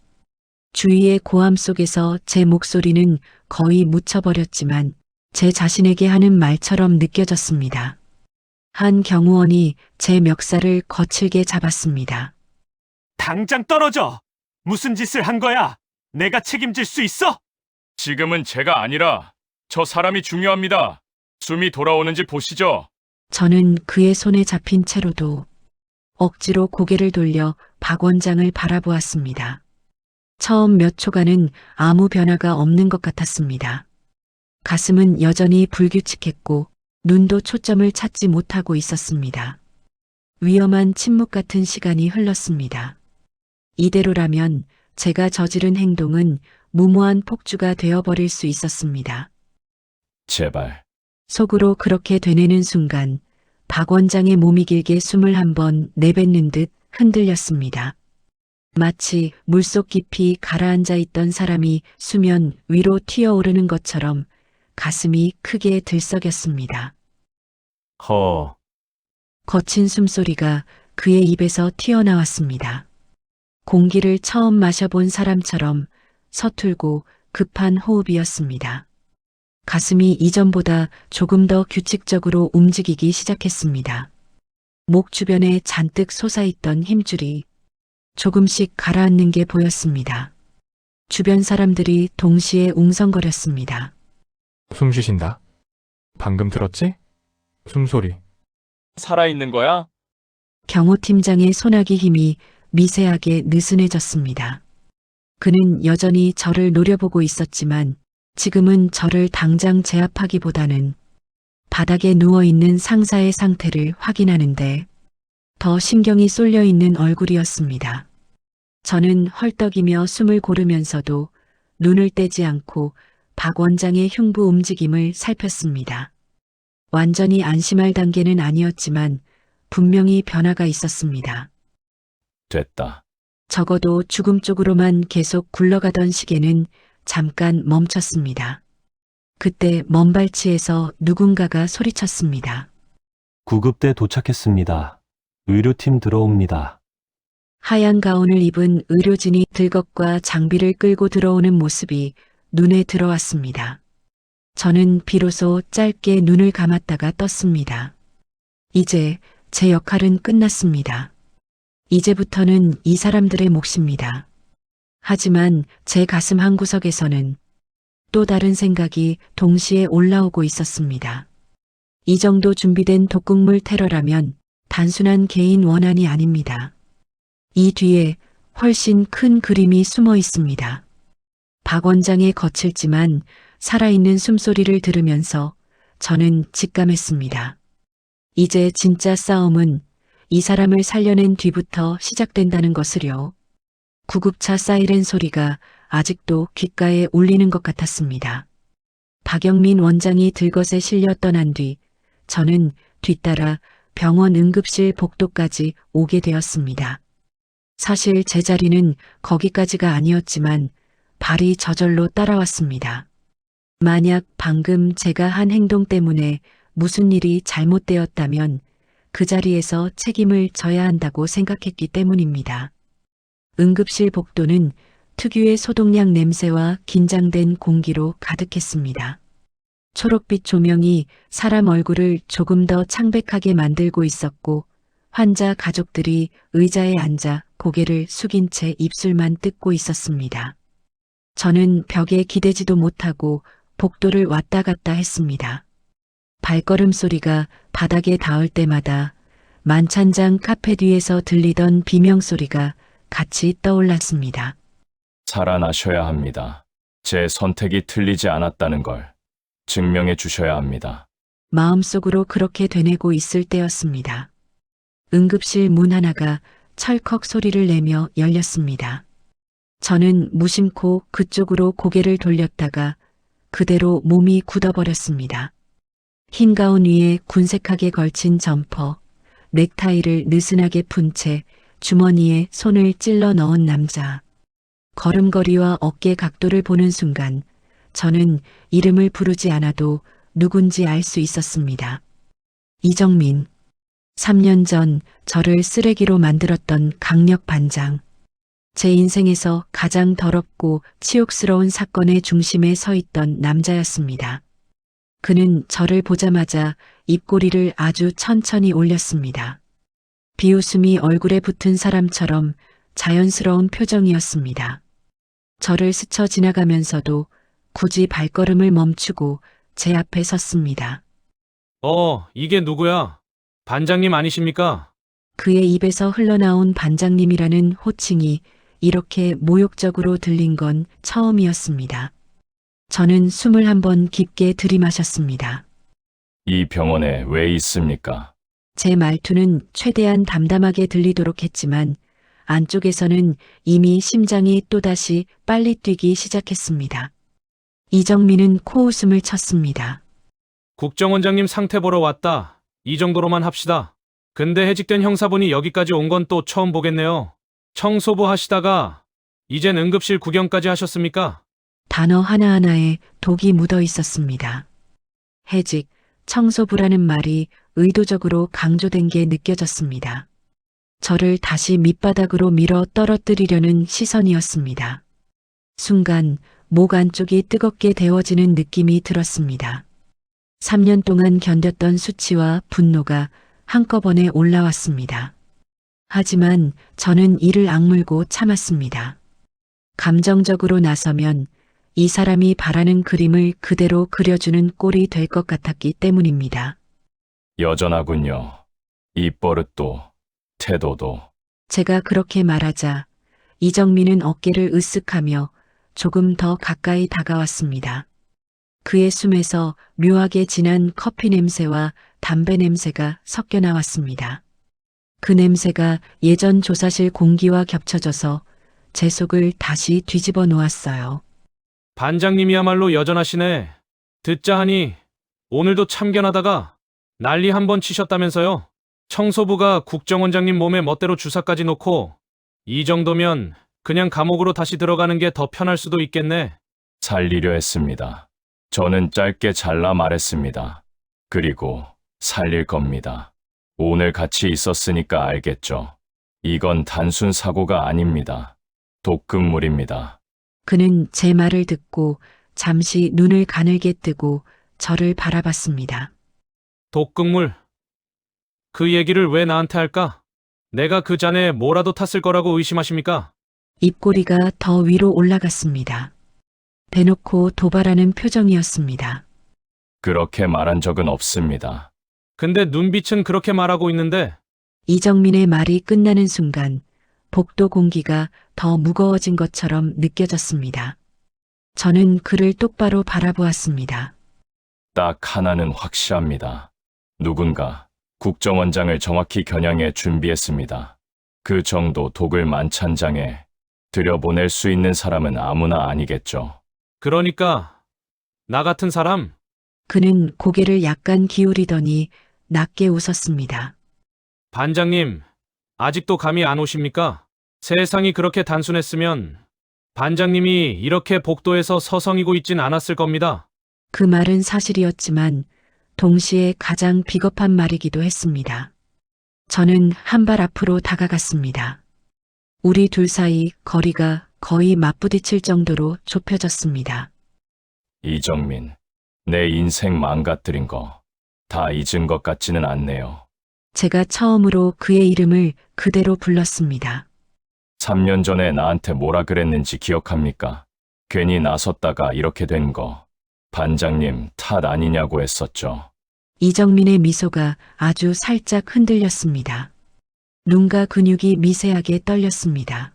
주위의 고함 속에서 제 목소리는 거의 묻혀버렸지만 제 자신에게 하는 말처럼 느껴졌습니다. 한 경호원이 제 멱살을 거칠게 잡았습니다. 당장 떨어져! 무슨 짓을 한 거야? 내가 책임질 수 있어? 지금은 제가 아니라 저 사람이 중요합니다. 숨이 돌아오는지 보시죠. 저는 그의 손에 잡힌 채로도 억지로 고개를 돌려 박 원장을 바라보았습니다. 처음 몇 초간은 아무 변화가 없는 것 같았습니다. 가슴은 여전히 불규칙했고 눈도 초점을 찾지 못하고 있었습니다. 위험한 침묵 같은 시간이 흘렀습니다. 이대로라면 제가 저지른 행동은 무모한 폭주가 되어버릴 수 있었습니다. 제발. 속으로 그렇게 되뇌는 순간 박 원장의 몸이 길게 숨을 한번 내뱉는 듯 흔들렸습니다. 마치 물속 깊이 가라앉아 있던 사람이 수면 위로 튀어오르는 것처럼 가슴이 크게 들썩였습니다. 허, 거친 숨소리가 그의 입에서 튀어나왔습니다. 공기를 처음 마셔본 사람처럼 서툴고 급한 호흡이었습니다. 가슴이 이전보다 조금 더 규칙적으로 움직이기 시작했습니다. 목 주변에 잔뜩 솟아있던 힘줄이 조금씩 가라앉는 게 보였습니다. 주변 사람들이 동시에 웅성거렸습니다. 숨 쉬신다. 방금 들었지? 숨소리. 살아있는 거야? 경호팀장의 소나기 힘이 미세하게 느슨해졌습니다. 그는 여전히 저를 노려보고 있었지만 지금은 저를 당장 제압하기보다는 바닥에 누워있는 상사의 상태를 확인하는데 더 신경이 쏠려 있는 얼굴이었습니다. 저는 헐떡이며 숨을 고르면서도 눈을 떼지 않고 박 원장의 흉부 움직임을 살폈습니다. 완전히 안심할 단계는 아니었지만 분명히 변화가 있었습니다. 됐다. 적어도 죽음 쪽으로만 계속 굴러가던 시계는 잠깐 멈췄습니다. 그때 먼 발치에서 누군가가 소리쳤습니다. 구급대 도착했습니다. 의료팀 들어옵니다. 하얀 가운을 입은 의료진이 들것과 장비를 끌고 들어오는 모습이 눈에 들어왔습니다. 저는 비로소 짧게 눈을 감았다가 떴습니다. 이제 제 역할은 끝났습니다. 이제부터는 이 사람들의 몫입니다. 하지만 제 가슴 한구석에서는 또 다른 생각이 동시에 올라오고 있었습니다. 이 정도 준비된 독극물 테러라면 단순한 개인 원한이 아닙니다. 이 뒤에 훨씬 큰 그림이 숨어 있습니다. 박 원장의 거칠지만 살아있는 숨소리를 들으면서 저는 직감했습니다. 이제 진짜 싸움은 이 사람을 살려낸 뒤부터 시작된다는 것을요. 구급차 사이렌 소리가 아직도 귓가에 울리는 것 같았습니다. 박영민 원장이 들것에 실려 떠난 뒤 저는 뒤따라 병원 응급실 복도까지 오게 되었습니다. 사실 제 자리는 거기까지가 아니었지만 발이 저절로 따라왔습니다. 만약 방금 제가 한 행동 때문에 무슨 일이 잘못되었다면 그 자리에서 책임을 져야 한다고 생각했기 때문입니다. 응급실 복도는 특유의 소독약 냄새와 긴장된 공기로 가득했습니다. 초록빛 조명이 사람 얼굴을 조금 더 창백하게 만들고 있었고 환자 가족들이 의자에 앉아 고개를 숙인 채 입술만 뜯고 있었습니다. 저는 벽에 기대지도 못하고 복도를 왔다 갔다 했습니다. 발걸음 소리가 바닥에 닿을 때마다 만찬장 카페 뒤에서 들리던 비명소리가 같이 떠올랐습니다. 살아나셔야 합니다. 제 선택이 틀리지 않았다는 걸 증명해 주셔야 합니다. 마음속으로 그렇게 되뇌고 있을 때였습니다. 응급실 문 하나가 철컥 소리를 내며 열렸습니다. 저는 무심코 그쪽으로 고개를 돌렸다가 그대로 몸이 굳어버렸습니다. 흰 가운 위에 군색하게 걸친 점퍼, 넥타이를 느슨하게 푼 채 주머니에 손을 찔러 넣은 남자. 걸음걸이와 어깨 각도를 보는 순간 저는 이름을 부르지 않아도 누군지 알 수 있었습니다. 이정민. 3년 전 저를 쓰레기로 만들었던 강력 반장. 제 인생에서 가장 더럽고 치욕스러운 사건의 중심에 서 있던 남자였습니다. 그는 저를 보자마자 입꼬리를 아주 천천히 올렸습니다. 비웃음이 얼굴에 붙은 사람처럼 자연스러운 표정이었습니다. 저를 스쳐 지나가면서도 굳이 발걸음을 멈추고 제 앞에 섰습니다. 이게 누구야? 반장님 아니십니까? 그의 입에서 흘러나온 반장님이라는 호칭이 이렇게 모욕적으로 들린 건 처음이었습니다. 저는 숨을 한번 깊게 들이마셨습니다. 이 병원에 왜 있습니까? 제 말투는 최대한 담담하게 들리도록 했지만 안쪽에서는 이미 심장이 또다시 빨리 뛰기 시작했습니다. 이정민은 코웃음을 쳤습니다. 국정원장님 상태 보러 왔다. 이 정도로만 합시다. 근데 해직된 형사분이 여기까지 온 건 또 처음 보겠네요. 청소부 하시다가 이젠 응급실 구경까지 하셨습니까? 단어 하나하나에 독이 묻어 있었습니다. 해직, 청소부라는 말이 의도적으로 강조된 게 느껴졌습니다. 저를 다시 밑바닥으로 밀어 떨어뜨리려는 시선이었습니다. 순간 목 안쪽이 뜨겁게 데워지는 느낌이 들었습니다. 3년 동안 견뎠던 수치와 분노가 한꺼번에 올라왔습니다. 하지만 저는 이를 악물고 참았습니다. 감정적으로 나서면 이 사람이 바라는 그림을 그대로 그려주는 꼴이 될 것 같았기 때문입니다. 여전하군요. 입버릇도 태도도. 제가 그렇게 말하자 이정민은 어깨를 으쓱하며 조금 더 가까이 다가왔습니다. 그의 숨에서 묘하게 진한 커피 냄새와 담배 냄새가 섞여 나왔습니다. 그 냄새가 예전 조사실 공기와 겹쳐져서 제 속을 다시 뒤집어 놓았어요. 반장님이야말로 여전하시네. 듣자 하니 오늘도 참견하다가 난리 한번 치셨다면서요. 청소부가 국정원장님 몸에 멋대로 주사까지 놓고 이 정도면 그냥 감옥으로 다시 들어가는 게 더 편할 수도 있겠네. 살리려 했습니다. 저는 짧게 잘라 말했습니다. 그리고 살릴 겁니다. 오늘 같이 있었으니까 알겠죠. 이건 단순 사고가 아닙니다. 독극물입니다. 그는 제 말을 듣고 잠시 눈을 가늘게 뜨고 저를 바라봤습니다. 독극물. 그 얘기를 왜 나한테 할까? 내가 그 잔에 뭐라도 탔을 거라고 의심하십니까? 입꼬리가 더 위로 올라갔습니다. 대놓고 도발하는 표정이었습니다. 그렇게 말한 적은 없습니다. 근데 눈빛은 그렇게 말하고 있는데 이정민의 말이 끝나는 순간 복도 공기가 더 무거워진 것처럼 느껴졌습니다. 저는 그를 똑바로 바라보았습니다. 딱 하나는 확실합니다. 누군가 국정원장을 정확히 겨냥해 준비했습니다. 그 정도 독을 만찬장에 들여보낼 수 있는 사람은 아무나 아니겠죠. 그러니까 나 같은 사람? 그는 고개를 약간 기울이더니 낮게 웃었습니다. 반장님, 아직도 감이 안 오십니까? 세상이 그렇게 단순했으면 반장님이 이렇게 복도에서 서성이고 있진 않았을 겁니다. 그 말은 사실이었지만 동시에 가장 비겁한 말이기도 했습니다. 저는 한 발 앞으로 다가갔습니다. 우리 둘 사이 거리가 거의 맞부딪힐 정도로 좁혀졌습니다. 이정민, 내 인생 망가뜨린 거 다 잊은 것 같지는 않네요. 제가 처음으로 그의 이름을 그대로 불렀습니다. 3년 전에 나한테 뭐라 그랬는지 기억합니까? 괜히 나섰다가 이렇게 된 거 반장님 탓 아니냐고 했었죠. 이정민의 미소가 아주 살짝 흔들렸습니다. 눈과 근육이 미세하게 떨렸습니다.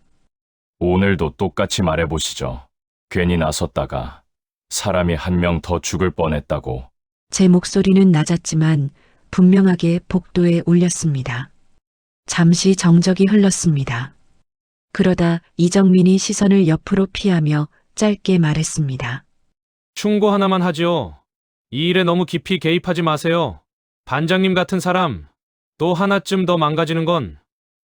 오늘도 똑같이 말해보시죠. 괜히 나섰다가 사람이 한 명 더 죽을 뻔했다고. 제 목소리는 낮았지만 분명하게 복도에 울렸습니다. 잠시 정적이 흘렀습니다. 그러다 이정민이 시선을 옆으로 피하며 짧게 말했습니다. 충고 하나만 하지요. 이 일에 너무 깊이 개입하지 마세요. 반장님 같은 사람, 또 하나쯤 더 망가지는 건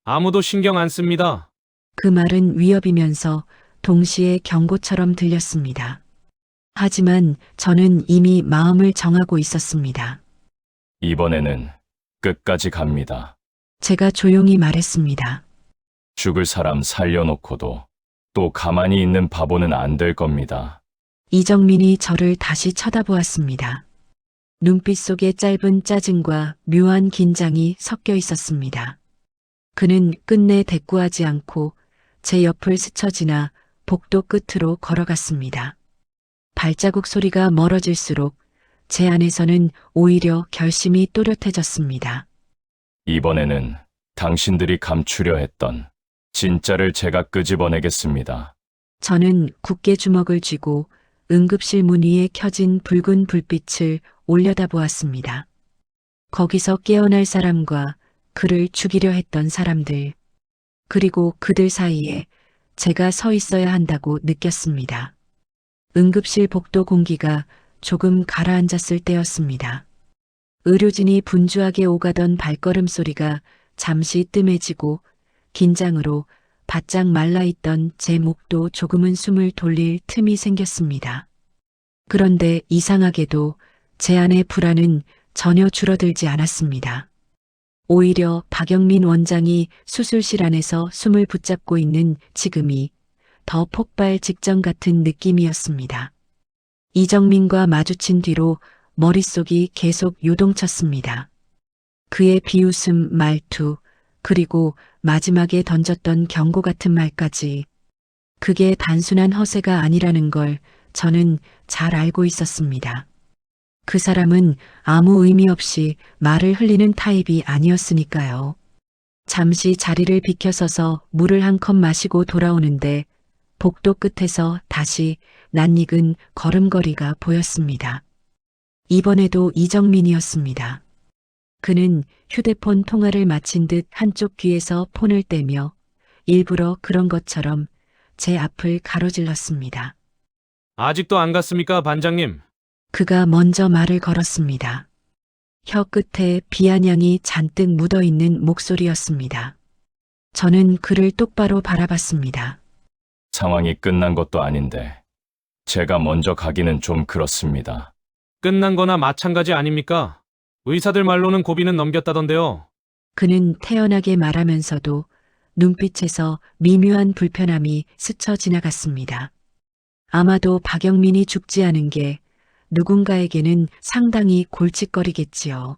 아무도 신경 안 씁니다. 그 말은 위협이면서 동시에 경고처럼 들렸습니다. 하지만 저는 이미 마음을 정하고 있었습니다. 이번에는 끝까지 갑니다. 제가 조용히 말했습니다. 죽을 사람 살려놓고도 또 가만히 있는 바보는 안 될 겁니다. 이정민이 저를 다시 쳐다보았습니다. 눈빛 속에 짧은 짜증과 묘한 긴장이 섞여 있었습니다. 그는 끝내 대꾸하지 않고 제 옆을 스쳐 지나 복도 끝으로 걸어갔습니다. 발자국 소리가 멀어질수록 제 안에서는 오히려 결심이 또렷해졌습니다. 이번에는 당신들이 감추려 했던 진짜를 제가 끄집어내겠습니다. 저는 굳게 주먹을 쥐고 응급실 문 위에 켜진 붉은 불빛을 올려다보았습니다. 거기서 깨어날 사람과 그를 죽이려 했던 사람들, 그리고 그들 사이에 제가 서 있어야 한다고 느꼈습니다. 응급실 복도 공기가 조금 가라앉았을 때였습니다. 의료진이 분주하게 오가던 발걸음 소리가 잠시 뜸해지고 긴장으로 바짝 말라있던 제 목도 조금은 숨을 돌릴 틈이 생겼습니다. 그런데 이상하게도 제 안의 불안은 전혀 줄어들지 않았습니다. 오히려 박영민 원장이 수술실 안에서 숨을 붙잡고 있는 지금이 더 폭발 직전 같은 느낌이었습니다. 이정민과 마주친 뒤로 머릿속이 계속 요동쳤습니다. 그의 비웃음, 말투, 그리고 마지막에 던졌던 경고 같은 말까지. 그게 단순한 허세가 아니라는 걸 저는 잘 알고 있었습니다. 그 사람은 아무 의미 없이 말을 흘리는 타입이 아니었으니까요. 잠시 자리를 비켜서서 물을 한 컵 마시고 돌아오는데 복도 끝에서 다시 낯익은 걸음걸이가 보였습니다. 이번에도 이정민이었습니다. 그는 휴대폰 통화를 마친 듯 한쪽 귀에서 폰을 떼며 일부러 그런 것처럼 제 앞을 가로질렀습니다. 아직도 안 갔습니까, 반장님? 그가 먼저 말을 걸었습니다. 혀 끝에 비아냥이 잔뜩 묻어있는 목소리였습니다. 저는 그를 똑바로 바라봤습니다. 상황이 끝난 것도 아닌데 제가 먼저 가기는 좀 그렇습니다. 끝난 거나 마찬가지 아닙니까? 의사들 말로는 고비는 넘겼다던데요. 그는 태연하게 말하면서도 눈빛에서 미묘한 불편함이 스쳐 지나갔습니다. 아마도 박영민이 죽지 않은 게 누군가에게는 상당히 골칫거리겠지요.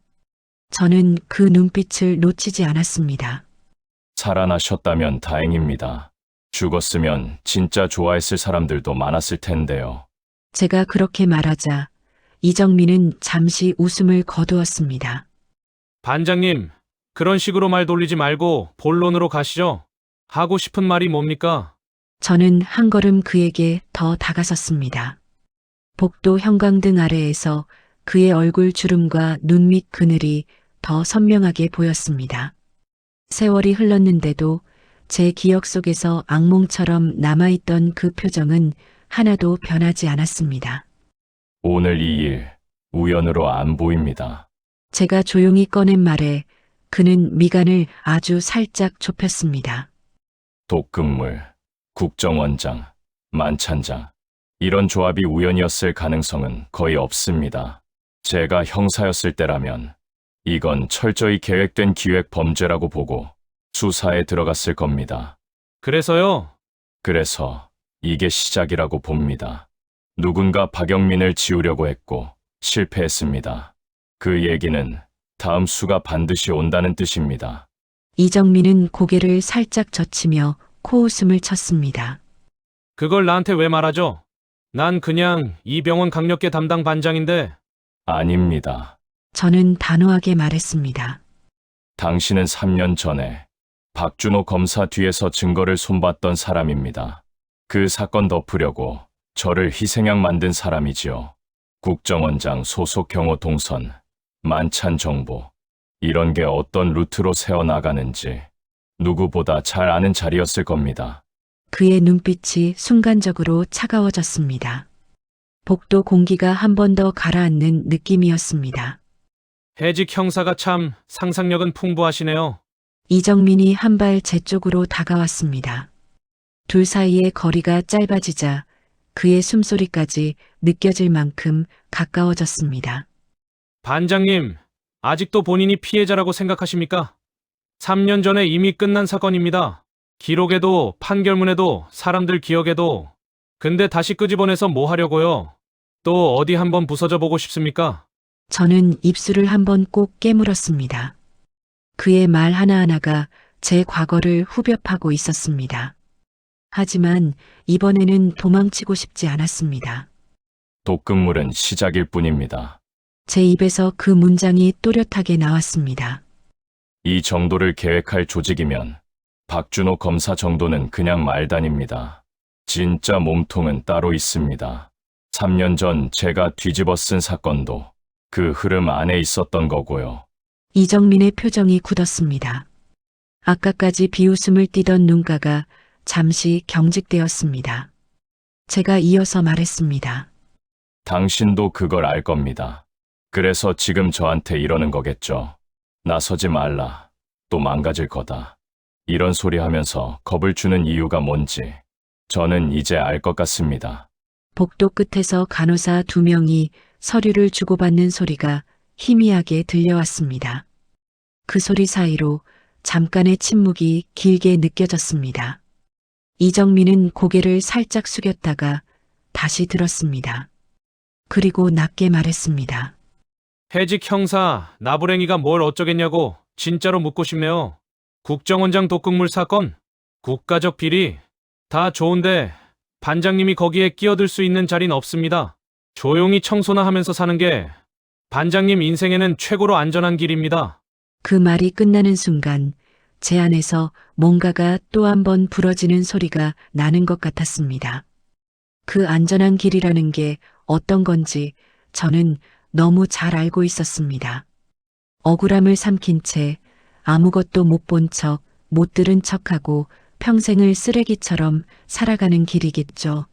저는 그 눈빛을 놓치지 않았습니다. 살아나셨다면 다행입니다. 죽었으면 진짜 좋아했을 사람들도 많았을 텐데요. 제가 그렇게 말하자 이정민은 잠시 웃음을 거두었습니다. 반장님, 그런 식으로 말 돌리지 말고 본론으로 가시죠. 하고 싶은 말이 뭡니까? 저는 한 걸음 그에게 더 다가섰습니다. 복도 형광등 아래에서 그의 얼굴 주름과 눈 밑 그늘이 더 선명하게 보였습니다. 세월이 흘렀는데도 제 기억 속에서 악몽처럼 남아있던 그 표정은 하나도 변하지 않았습니다. 오늘 이 일 우연으로 안 보입니다. 제가 조용히 꺼낸 말에 그는 미간을 아주 살짝 좁혔습니다. 독극물, 국정원장, 만찬장. 이런 조합이 우연이었을 가능성은 거의 없습니다. 제가 형사였을 때라면 이건 철저히 계획된 기획 범죄라고 보고 수사에 들어갔을 겁니다. 그래서요? 그래서 이게 시작이라고 봅니다. 누군가 박영민을 지우려고 했고 실패했습니다. 그 얘기는 다음 수가 반드시 온다는 뜻입니다. 이정민은 고개를 살짝 젖히며 코웃음을 쳤습니다. 그걸 나한테 왜 말하죠? 난 그냥 이 병원 강력계 담당 반장인데. 아닙니다. 저는 단호하게 말했습니다. 당신은 3년 전에 박준호 검사 뒤에서 증거를 손봤던 사람입니다. 그 사건 덮으려고 저를 희생양 만든 사람이지요. 국정원장 소속 경호 동선, 만찬 정보, 이런 게 어떤 루트로 새어나가는지 누구보다 잘 아는 자리였을 겁니다. 그의 눈빛이 순간적으로 차가워졌습니다. 복도 공기가 한 번 더 가라앉는 느낌이었습니다. 해직 형사가 참 상상력은 풍부하시네요. 이정민이 한 발 제 쪽으로 다가왔습니다. 둘 사이의 거리가 짧아지자 그의 숨소리까지 느껴질 만큼 가까워졌습니다. 반장님, 아직도 본인이 피해자라고 생각하십니까? 3년 전에 이미 끝난 사건입니다. 기록에도 판결문에도 사람들 기억에도. 근데 다시 끄집어내서 뭐 하려고요? 또 어디 한번 부서져 보고 싶습니까? 저는 입술을 한번 꼭 깨물었습니다. 그의 말 하나하나가 제 과거를 후벼파고 있었습니다. 하지만 이번에는 도망치고 싶지 않았습니다. 독극물은 시작일 뿐입니다. 제 입에서 그 문장이 또렷하게 나왔습니다. 이 정도를 계획할 조직이면 박준호 검사 정도는 그냥 말단입니다. 진짜 몸통은 따로 있습니다. 3년 전 제가 뒤집어 쓴 사건도 그 흐름 안에 있었던 거고요. 이정민의 표정이 굳었습니다. 아까까지 비웃음을 띠던 눈가가 잠시 경직되었습니다. 제가 이어서 말했습니다. 당신도 그걸 알 겁니다. 그래서 지금 저한테 이러는 거겠죠. 나서지 말라. 또 망가질 거다. 이런 소리 하면서 겁을 주는 이유가 뭔지 저는 이제 알 것 같습니다. 복도 끝에서 간호사 2명이 서류를 주고받는 소리가 희미하게 들려왔습니다. 그 소리 사이로 잠깐의 침묵이 길게 느껴졌습니다. 이정민은 고개를 살짝 숙였다가 다시 들었습니다. 그리고 낮게 말했습니다. 해직 형사 나부랭이가 뭘 어쩌겠냐고 진짜로 묻고 싶네요. 국정원장 독극물 사건, 국가적 비리 다 좋은데 반장님이 거기에 끼어들 수 있는 자리는 없습니다. 조용히 청소나 하면서 사는 게 반장님 인생에는 최고로 안전한 길입니다. 그 말이 끝나는 순간 제 안에서 뭔가가 또 한 번 부러지는 소리가 나는 것 같았습니다. 그 안전한 길이라는 게 어떤 건지 저는 너무 잘 알고 있었습니다. 억울함을 삼킨 채 아무것도 못 본 척, 못 들은 척하고 평생을 쓰레기처럼 살아가는 길이겠죠.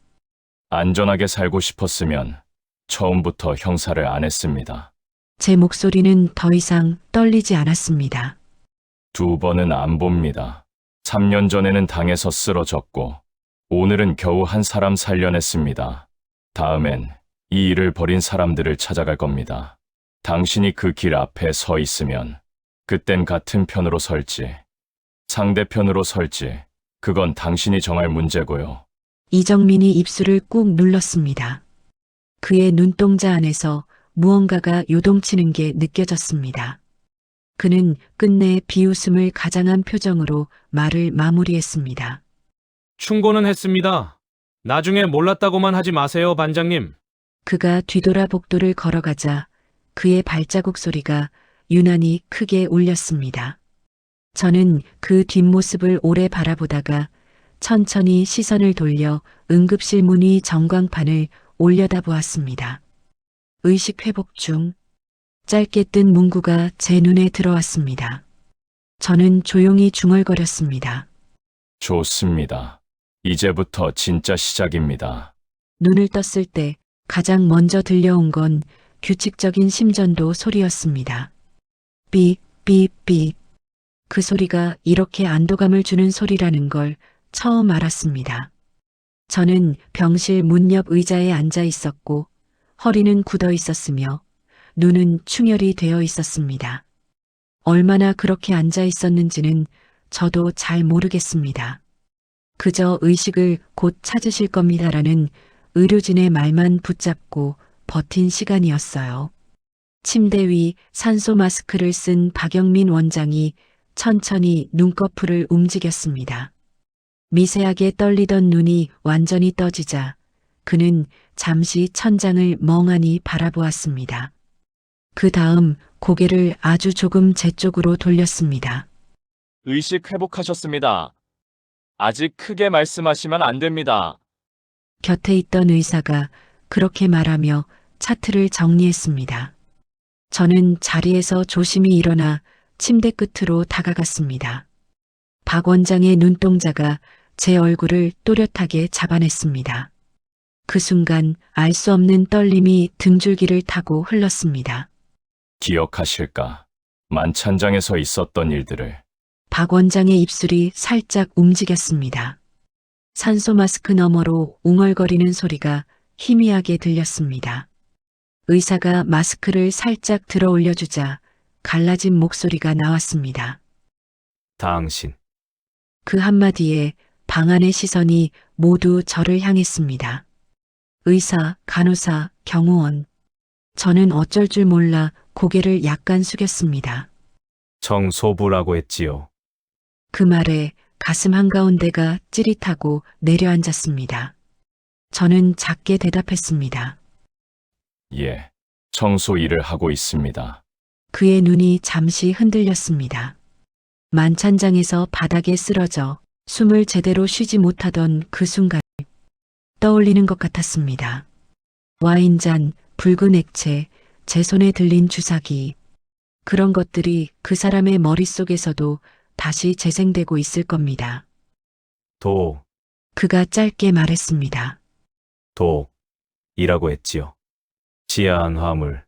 안전하게 살고 싶었으면 처음부터 형사를 안 했습니다. 제 목소리는 더 이상 떨리지 않았습니다. 2번은 안 봅니다. 3년 전에는 당해서 쓰러졌고, 오늘은 겨우 한 사람 살려냈습니다. 다음엔 이 일을 벌인 사람들을 찾아갈 겁니다. 당신이 그 길 앞에 서 있으면, 그땐 같은 편으로 설지, 상대편으로 설지, 그건 당신이 정할 문제고요. 이정민이 입술을 꾹 눌렀습니다. 그의 눈동자 안에서 무언가가 요동치는 게 느껴졌습니다. 그는 끝내 비웃음을 가장한 표정으로 말을 마무리했습니다. 충고는 했습니다. 나중에 몰랐다고만 하지 마세요, 반장님. 그가 뒤돌아 복도를 걸어가자 그의 발자국 소리가 유난히 크게 울렸습니다. 저는 그 뒷모습을 오래 바라보다가 천천히 시선을 돌려 응급실 문의 전광판을 올려다보았습니다. 의식 회복 중. 짧게 뜬 문구가 제 눈에 들어왔습니다. 저는 조용히 중얼거렸습니다. 좋습니다. 이제부터 진짜 시작입니다. 눈을 떴을 때 가장 먼저 들려온 건 규칙적인 심전도 소리였습니다. 삐, 삐, 삐. 그 소리가 이렇게 안도감을 주는 소리라는 걸 처음 알았습니다. 저는 병실 문 옆 의자에 앉아 있었고 허리는 굳어 있었으며 눈은 충혈이 되어 있었습니다. 얼마나 그렇게 앉아 있었는지는 저도 잘 모르겠습니다. 그저 의식을 곧 찾으실 겁니다라는 의료진의 말만 붙잡고 버틴 시간이었어요. 침대 위 산소 마스크를 쓴 박영민 원장이 천천히 눈꺼풀을 움직였습니다. 미세하게 떨리던 눈이 완전히 떠지자 그는 잠시 천장을 멍하니 바라보았습니다. 그 다음 고개를 아주 조금 제 쪽으로 돌렸습니다. 의식 회복하셨습니다. 아직 크게 말씀하시면 안 됩니다. 곁에 있던 의사가 그렇게 말하며 차트를 정리했습니다. 저는 자리에서 조심히 일어나 침대 끝으로 다가갔습니다. 박 원장의 눈동자가 제 얼굴을 또렷하게 잡아냈습니다. 그 순간 알 수 없는 떨림이 등줄기를 타고 흘렀습니다. 기억하실까? 만찬장에서 있었던 일들을. 박 원장의 입술이 살짝 움직였습니다. 산소 마스크 너머로 웅얼거리는 소리가 희미하게 들렸습니다. 의사가 마스크를 살짝 들어 올려주자 갈라진 목소리가 나왔습니다. 당신. 그 한마디에 방 안의 시선이 모두 저를 향했습니다. 의사, 간호사, 경호원. 저는 어쩔 줄 몰라 고개를 약간 숙였습니다. 청소부라고 했지요. 그 말에 가슴 한가운데가 찌릿하고 내려앉았습니다. 저는 작게 대답했습니다. 예, 청소 일을 하고 있습니다. 그의 눈이 잠시 흔들렸습니다. 만찬장에서 바닥에 쓰러져 숨을 제대로 쉬지 못하던 그 순간 떠올리는 것 같았습니다. 와인잔, 붉은 액체, 제 손에 들린 주사기. 그런 것들이 그 사람의 머릿속에서도 다시 재생되고 있을 겁니다. 그가 짧게 말했습니다. 독이라고 했지요. 치아한 화물.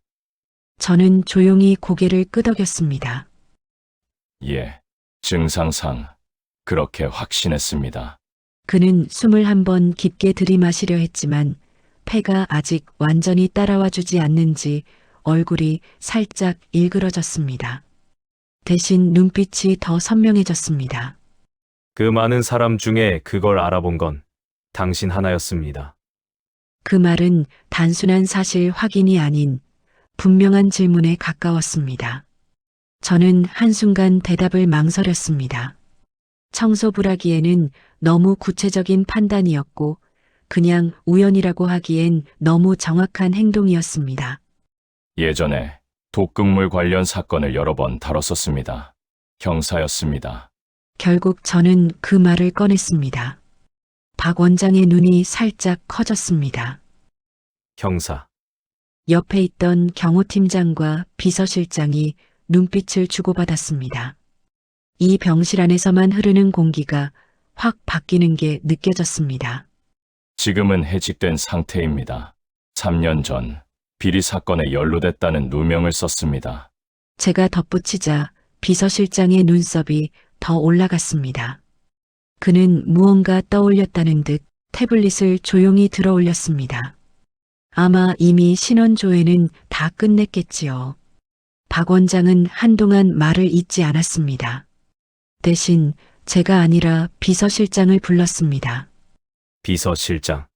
저는 조용히 고개를 끄덕였습니다. 예, 증상상 그렇게 확신했습니다. 그는 숨을 한번 깊게 들이마시려 했지만 폐가 아직 완전히 따라와 주지 않는지 얼굴이 살짝 일그러졌습니다. 대신 눈빛이 더 선명해졌습니다. 그 많은 사람 중에 그걸 알아본 건 당신 하나였습니다. 그 말은 단순한 사실 확인이 아닌 분명한 질문에 가까웠습니다. 저는 한순간 대답을 망설였습니다. 청소부라기에는 너무 구체적인 판단이었고 그냥 우연이라고 하기엔 너무 정확한 행동이었습니다. 예전에 독극물 관련 사건을 여러 번 다뤘었습니다. 형사였습니다. 결국 저는 그 말을 꺼냈습니다. 박 원장의 눈이 살짝 커졌습니다. 형사. 옆에 있던 경호팀장과 비서실장이 눈빛을 주고받았습니다. 이 병실 안에서만 흐르는 공기가 확 바뀌는 게 느껴졌습니다. 지금은 해직된 상태입니다. 3년 전 비리 사건에 연루됐다는 누명을 썼습니다. 제가 덧붙이자 비서실장의 눈썹이 더 올라갔습니다. 그는 무언가 떠올렸다는 듯 태블릿을 조용히 들어 올렸습니다. 아마 이미 신원조회는 다 끝냈겠지요. 박 원장은 한동안 말을 잇지 않았습니다. 대신 제가 아니라 비서실장을 불렀습니다. 비서실장.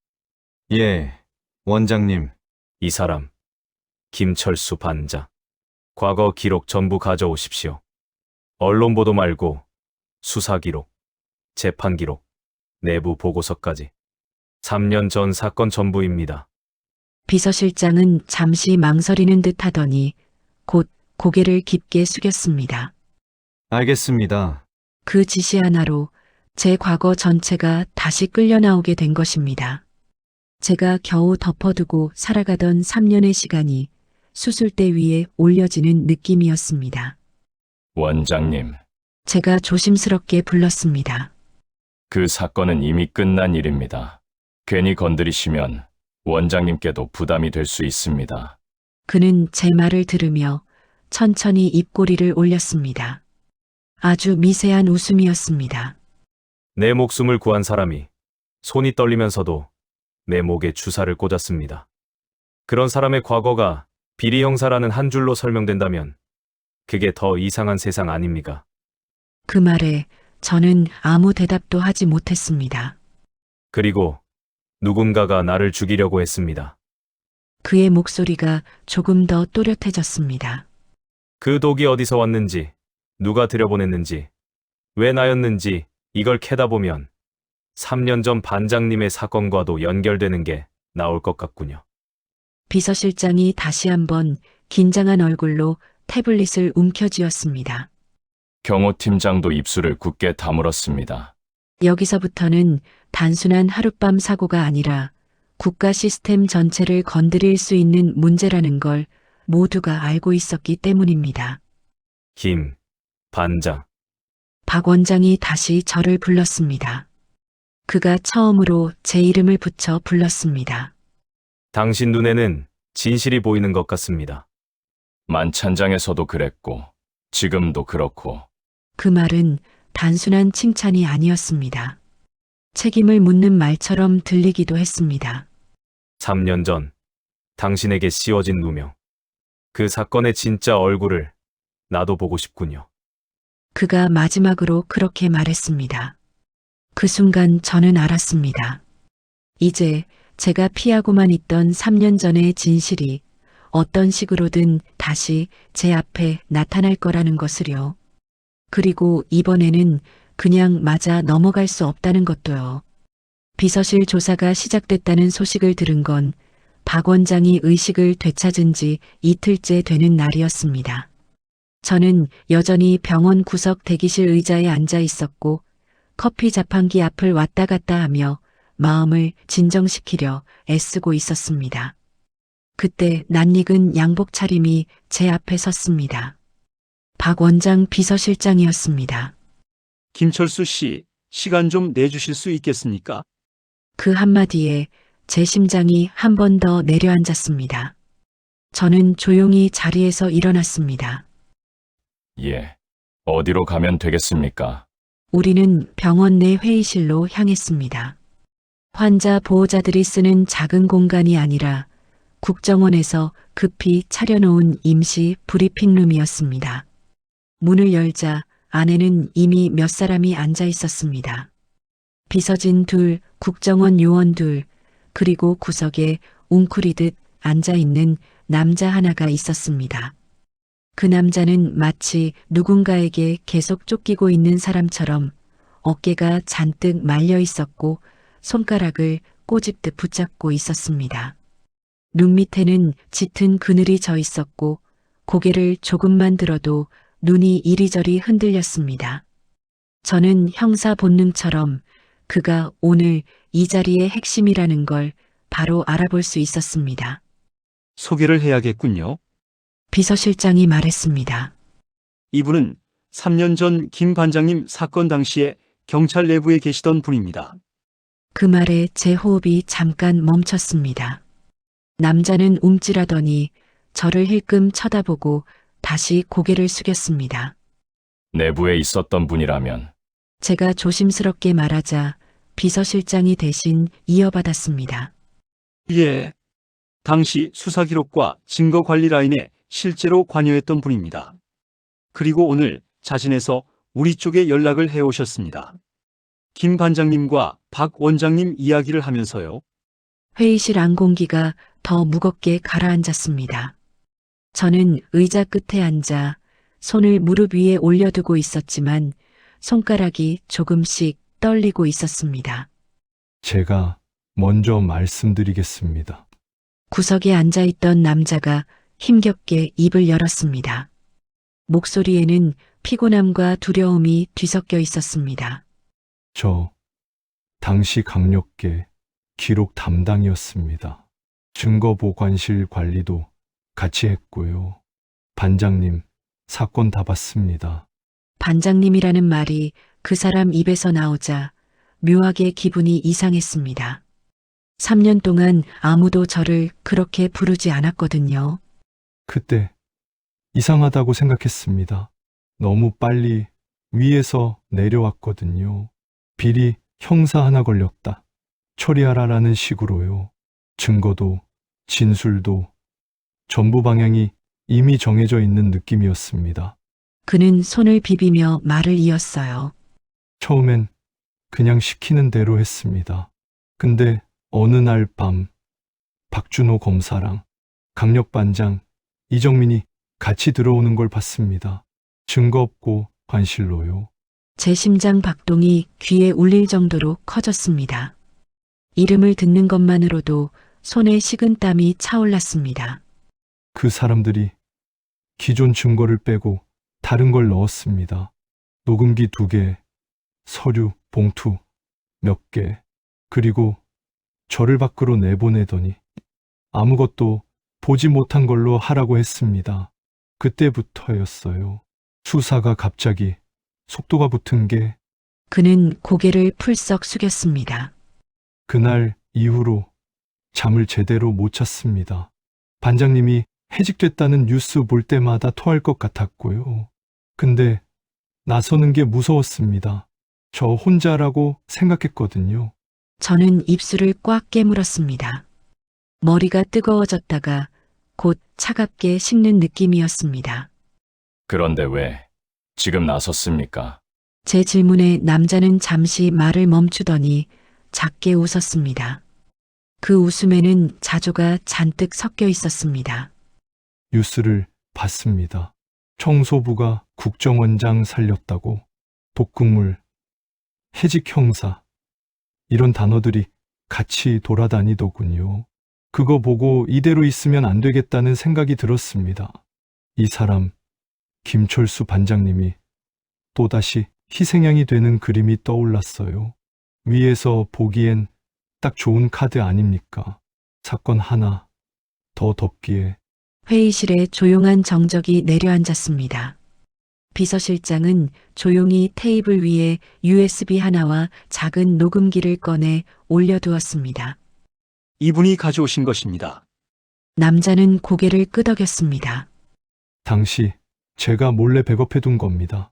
예, 원장님. 이 사람. 김철수 반장. 과거 기록 전부 가져오십시오. 언론 보도 말고 수사 기록, 재판 기록, 내부 보고서까지. 3년 전 사건 전부입니다. 비서실장은 잠시 망설이는 듯 하더니 곧 고개를 깊게 숙였습니다. 알겠습니다. 그 지시 하나로 제 과거 전체가 다시 끌려 나오게 된 것입니다. 제가 겨우 덮어두고 살아가던 3년의 시간이 수술대 위에 올려지는 느낌이었습니다. 원장님, 제가 조심스럽게 불렀습니다. 그 사건은 이미 끝난 일입니다. 괜히 건드리시면 원장님께도 부담이 될 수 있습니다. 그는 제 말을 들으며 천천히 입꼬리를 올렸습니다. 아주 미세한 웃음이었습니다. 내 목숨을 구한 사람이 손이 떨리면서도 내 목에 주사를 꽂았습니다. 그런 사람의 과거가 비리 형사라는 한 줄로 설명된다면 그게 더 이상한 세상 아닙니까? 그 말에 저는 아무 대답도 하지 못했습니다. 그리고 누군가가 나를 죽이려고 했습니다. 그의 목소리가 조금 더 또렷해졌습니다. 그 독이 어디서 왔는지, 누가 들여보냈는지, 왜 나였는지 이걸 캐다 보면 3년 전 반장님의 사건과도 연결되는 게 나올 것 같군요. 비서실장이 다시 한번 긴장한 얼굴로 태블릿을 움켜쥐었습니다. 경호팀장도 입술을 굳게 다물었습니다. 여기서부터는 단순한 하룻밤 사고가 아니라 국가 시스템 전체를 건드릴 수 있는 문제라는 걸 모두가 알고 있었기 때문입니다. 김 반장. 박 원장이 다시 저를 불렀습니다. 그가 처음으로 제 이름을 붙여 불렀습니다. 당신 눈에는 진실이 보이는 것 같습니다. 만찬장에서도 그랬고 지금도 그렇고. 그 말은 단순한 칭찬이 아니었습니다. 책임을 묻는 말처럼 들리기도 했습니다. 3년 전 당신에게 씌워진 누명. 그 사건의 진짜 얼굴을 나도 보고 싶군요. 그가 마지막으로 그렇게 말했습니다. 그 순간 저는 알았습니다. 이제 제가 피하고만 있던 3년 전의 진실이 어떤 식으로든 다시 제 앞에 나타날 거라는 것을요. 그리고 이번에는 그냥 맞아 넘어갈 수 없다는 것도요. 비서실 조사가 시작됐다는 소식을 들은 건 박 원장이 의식을 되찾은 지 이틀째 되는 날이었습니다. 저는 여전히 병원 구석 대기실 의자에 앉아 있었고 커피 자판기 앞을 왔다 갔다 하며 마음을 진정시키려 애쓰고 있었습니다. 그때 낯익은 양복 차림이 제 앞에 섰습니다. 박 원장 비서실장이었습니다. 김철수 씨, 시간 좀 내주실 수 있겠습니까? 그 한마디에 제 심장이 한 번 더 내려앉았습니다. 저는 조용히 자리에서 일어났습니다. 예. 어디로 가면 되겠습니까? 우리는 병원 내 회의실로 향했습니다. 환자 보호자들이 쓰는 작은 공간이 아니라 국정원에서 급히 차려놓은 임시 브리핑룸이었습니다. 문을 열자 안에는 이미 몇 사람이 앉아 있었습니다. 비서진 둘, 국정원 요원 둘, 그리고 구석에 웅크리듯 앉아있는 남자 하나가 있었습니다. 그 남자는 마치 누군가에게 계속 쫓기고 있는 사람처럼 어깨가 잔뜩 말려 있었고 손가락을 꼬집듯 붙잡고 있었습니다. 눈 밑에는 짙은 그늘이 져 있었고 고개를 조금만 들어도 눈이 이리저리 흔들렸습니다. 저는 형사 본능처럼 그가 오늘 이 자리의 핵심이라는 걸 바로 알아볼 수 있었습니다. 소개를 해야겠군요. 비서실장이 말했습니다. 이분은 3년 전 김 반장님 사건 당시에 경찰 내부에 계시던 분입니다. 그 말에 제 호흡이 잠깐 멈췄습니다. 남자는 움찔하더니 저를 힐끔 쳐다보고 다시 고개를 숙였습니다. 내부에 있었던 분이라면 제가 조심스럽게 말하자 비서실장이 대신 이어받았습니다. 예. 당시 수사 기록과 증거 관리 라인에 실제로 관여했던 분입니다. 그리고 오늘 자진해서 우리 쪽에 연락을 해오셨습니다. 김 반장님과 박 원장님 이야기를 하면서요. 회의실 안공기가 더 무겁게 가라앉았습니다. 저는 의자 끝에 앉아 손을 무릎 위에 올려두고 있었지만 손가락이 조금씩 떨리고 있었습니다. 제가 먼저 말씀드리겠습니다. 구석에 앉아있던 남자가 힘겹게 입을 열었습니다. 목소리에는 피곤함과 두려움이 뒤섞여 있었습니다. 저 당시 강력계 기록 담당이었습니다. 증거보관실 관리도 같이 했고요. 반장님, 사건 다 봤습니다. 반장님이라는 말이 그 사람 입에서 나오자 묘하게 기분이 이상했습니다. 3년 동안 아무도 저를 그렇게 부르지 않았거든요. 그때 이상하다고 생각했습니다. 너무 빨리 위에서 내려왔거든요. 비리 형사 하나 걸렸다. 처리하라라는 식으로요. 증거도 진술도 전부 방향이 이미 정해져 있는 느낌이었습니다. 그는 손을 비비며 말을 이었어요. 처음엔 그냥 시키는 대로 했습니다. 근데 어느 날 밤 박준호 검사랑 강력반장 이정민이 같이 들어오는 걸 봤습니다. 증거 없고 관실로요. 제 심장 박동이 귀에 울릴 정도로 커졌습니다. 이름을 듣는 것만으로도 손에 식은땀이 차올랐습니다. 그 사람들이 기존 증거를 빼고 다른 걸 넣었습니다. 녹음기 2개, 서류, 봉투 몇 개, 그리고 저를 밖으로 내보내더니 아무것도 보지 못한 걸로 하라고 했습니다. 그때부터였어요. 수사가 갑자기 속도가 붙은 게 그는 고개를 풀썩 숙였습니다. 그날 이후로 잠을 제대로 못 잤습니다. 반장님이 해직됐다는 뉴스 볼 때마다 토할 것 같았고요. 근데 나서는 게 무서웠습니다. 저 혼자라고 생각했거든요. 저는 입술을 꽉 깨물었습니다. 머리가 뜨거워졌다가 곧 차갑게 식는 느낌이었습니다. 그런데 왜 지금 나섰습니까? 제 질문에 남자는 잠시 말을 멈추더니 작게 웃었습니다. 그 웃음에는 자조가 잔뜩 섞여 있었습니다. 뉴스를 봤습니다. 청소부가 국정원장 살렸다고, 독극물, 해직 형사, 이런 단어들이 같이 돌아다니더군요. 그거 보고 이대로 있으면 안 되겠다는 생각이 들었습니다. 이 사람, 김철수 반장님이 또다시 희생양이 되는 그림이 떠올랐어요. 위에서 보기엔 딱 좋은 카드 아닙니까? 사건 하나 더 덮기에. 회의실에 조용한 정적이 내려앉았습니다. 비서실장은 조용히 테이블 위에 USB 하나와 작은 녹음기를 꺼내 올려두었습니다. 이분이 가져오신 것입니다. 남자는 고개를 끄덕였습니다. 당시 제가 몰래 백업해둔 겁니다.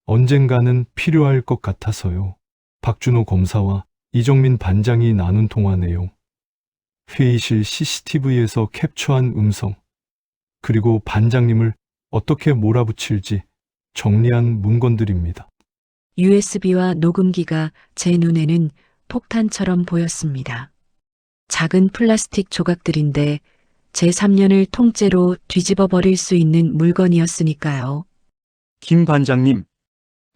언젠가는 필요할 것 같아서요. 박준호 검사와 이정민 반장이 나눈 통화 내용, 회의실 CCTV에서 캡처한 음성, 그리고 반장님을 어떻게 몰아붙일지 정리한 문건들입니다. USB와 녹음기가 제 눈에는 폭탄처럼 보였습니다. 작은 플라스틱 조각들인데 제 3년을 통째로 뒤집어 버릴 수 있는 물건이었으니까요. 김 반장님,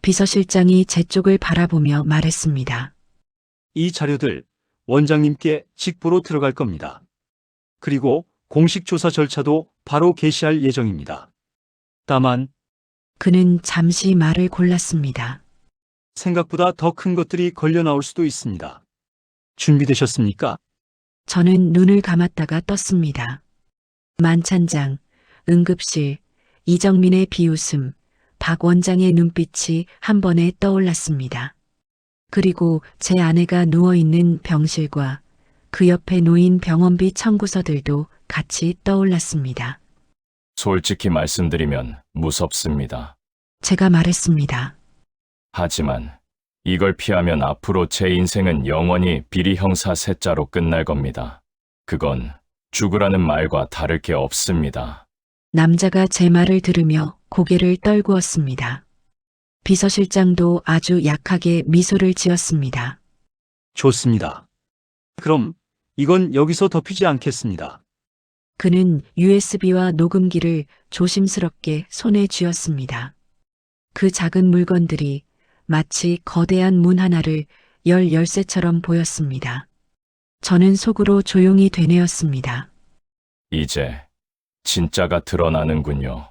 비서실장이 제 쪽을 바라보며 말했습니다. 이 자료들 원장님께 직보로 들어갈 겁니다. 그리고 공식 조사 절차도 바로 개시할 예정입니다. 다만 그는 잠시 말을 골랐습니다. 생각보다 더 큰 것들이 걸려 나올 수도 있습니다. 준비되셨습니까? 저는 눈을 감았다가 떴습니다. 만찬장, 응급실, 이정민의 비웃음, 박 원장의 눈빛이 한 번에 떠올랐습니다. 그리고 제 아내가 누워있는 병실과 그 옆에 놓인 병원비 청구서들도 같이 떠올랐습니다. 솔직히 말씀드리면 무섭습니다. 제가 말했습니다. 하지만 이걸 피하면 앞으로 제 인생은 영원히 비리 형사 셋자로 끝날 겁니다. 그건 죽으라는 말과 다를 게 없습니다. 남자가 제 말을 들으며 고개를 떨구었습니다. 비서실장도 아주 약하게 미소를 지었습니다. 좋습니다. 그럼 이건 여기서 덮이지 않겠습니다. 그는 USB와 녹음기를 조심스럽게 손에 쥐었습니다. 그 작은 물건들이 마치 거대한 문 하나를 열 열쇠처럼 보였습니다. 저는 속으로 조용히 되뇌었습니다. 이제 진짜가 드러나는군요.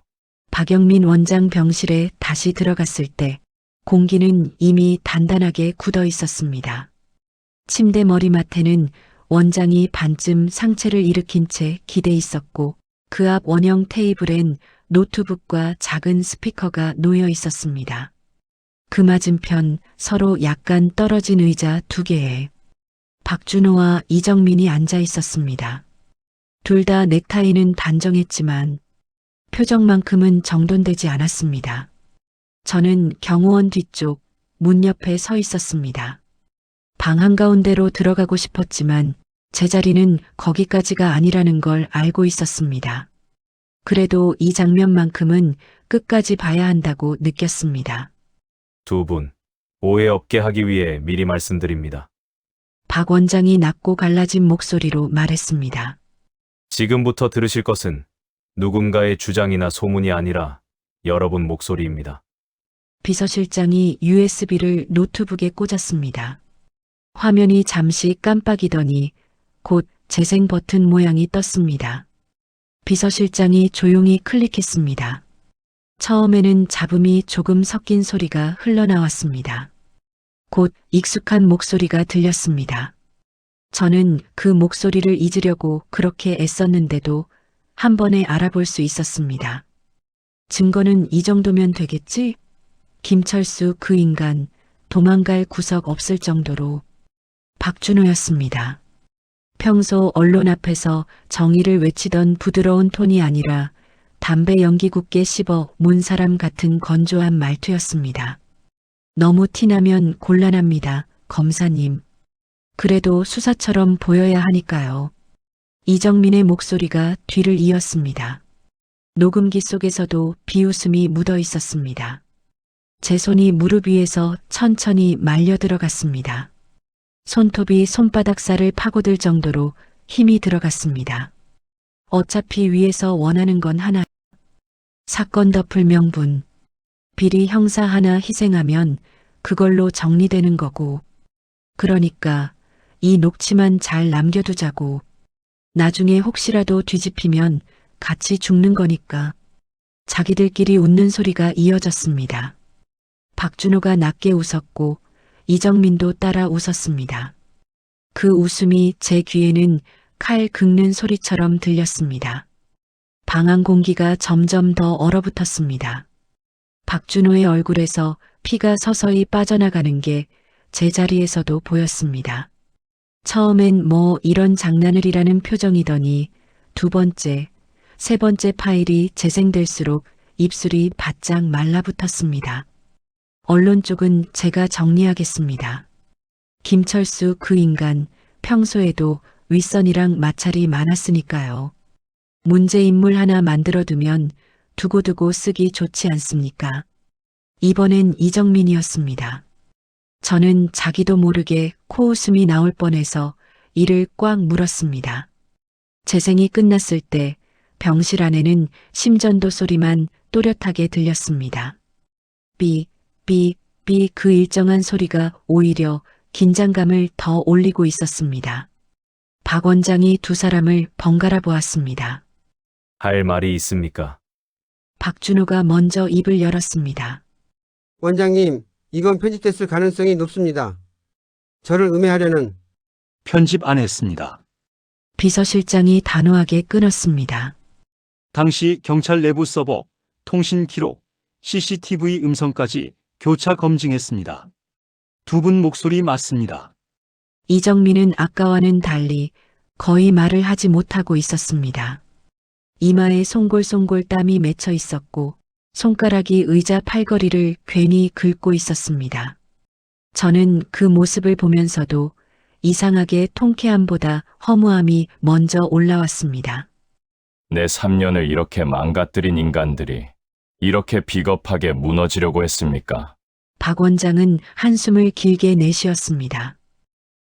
박영민 원장 병실에 다시 들어갔을 때 공기는 이미 단단하게 굳어 있었습니다. 침대 머리맡에는 원장이 반쯤 상체를 일으킨 채 기대 있었고 그 앞 원형 테이블엔 노트북과 작은 스피커가 놓여 있었습니다. 그 맞은편 서로 약간 떨어진 의자 2개에 박준호와 이정민이 앉아 있었습니다. 둘 다 넥타이는 단정했지만 표정만큼은 정돈되지 않았습니다. 저는 경호원 뒤쪽 문 옆에 서 있었습니다. 방 한가운데로 들어가고 싶었지만 제 자리는 거기까지가 아니라는 걸 알고 있었습니다. 그래도 이 장면만큼은 끝까지 봐야 한다고 느꼈습니다. 두 분, 오해 없게 하기 위해 미리 말씀드립니다. 박 원장이 낮고 갈라진 목소리로 말했습니다. 지금부터 들으실 것은 누군가의 주장이나 소문이 아니라 여러분 목소리입니다. 비서실장이 USB를 노트북에 꽂았습니다. 화면이 잠시 깜빡이더니 곧 재생 버튼 모양이 떴습니다. 비서실장이 조용히 클릭했습니다. 처음에는 잡음이 조금 섞인 소리가 흘러나왔습니다. 곧 익숙한 목소리가 들렸습니다. 저는 그 목소리를 잊으려고 그렇게 애썼는데도 한 번에 알아볼 수 있었습니다. 증거는 이 정도면 되겠지? 김철수 그 인간 도망갈 구석 없을 정도로 박준호였습니다. 평소 언론 앞에서 정의를 외치던 부드러운 톤이 아니라 담배 연기 굳게 씹어 문 사람 같은 건조한 말투였습니다. 너무 티나면 곤란합니다, 검사님. 그래도 수사처럼 보여야 하니까요. 이정민의 목소리가 뒤를 이었습니다. 녹음기 속에서도 비웃음이 묻어 있었습니다. 제 손이 무릎 위에서 천천히 말려 들어갔습니다. 손톱이 손바닥 살을 파고들 정도로 힘이 들어갔습니다. 어차피 위에서 원하는 건 하나. 사건 덮을 명분. 비리 형사 하나 희생하면 그걸로 정리되는 거고. 그러니까 이 녹취만 잘 남겨두자고. 나중에 혹시라도 뒤집히면 같이 죽는 거니까. 자기들끼리 웃는 소리가 이어졌습니다. 박준호가 낮게 웃었고 이정민도 따라 웃었습니다. 그 웃음이 제 귀에는 칼 긁는 소리처럼 들렸습니다. 방 안 공기가 점점 더 얼어붙었습니다. 박준호의 얼굴에서 피가 서서히 빠져나가는 게 제 자리에서도 보였습니다. 처음엔 뭐 이런 장난을이라는 표정이더니 두 번째, 세 번째 파일이 재생될수록 입술이 바짝 말라붙었습니다. 언론 쪽은 제가 정리하겠습니다. 김철수 그 인간 평소에도 윗선이랑 마찰이 많았으니까요. 문제 인물 하나 만들어두면 두고두고 쓰기 좋지 않습니까? 이번엔 이정민이었습니다. 저는 자기도 모르게 코웃음이 나올 뻔해서 이를 꽉 물었습니다. 재생이 끝났을 때 병실 안에는 심전도 소리만 또렷하게 들렸습니다. 삐 그 일정한 소리가 오히려 긴장감을 더 올리고 있었습니다. 박 원장이 두 사람을 번갈아 보았습니다. 할 말이 있습니까? 박준호가 먼저 입을 열었습니다. 원장님, 이건 편집됐을 가능성이 높습니다. 저를 음해하려는 편집 안 했습니다. 비서실장이 단호하게 끊었습니다. 당시 경찰 내부 서버, 통신 기록, CCTV 음성까지 교차 검증했습니다. 두 분 목소리 맞습니다. 이정민은 아까와는 달리 거의 말을 하지 못하고 있었습니다. 이마에 송골송골 땀이 맺혀 있었고 손가락이 의자 팔걸이를 괜히 긁고 있었습니다. 저는 그 모습을 보면서도 이상하게 통쾌함보다 허무함이 먼저 올라왔습니다. 내 3년을 이렇게 망가뜨린 인간들이 이렇게 비겁하게 무너지려고 했습니까? 박 원장은 한숨을 길게 내쉬었습니다.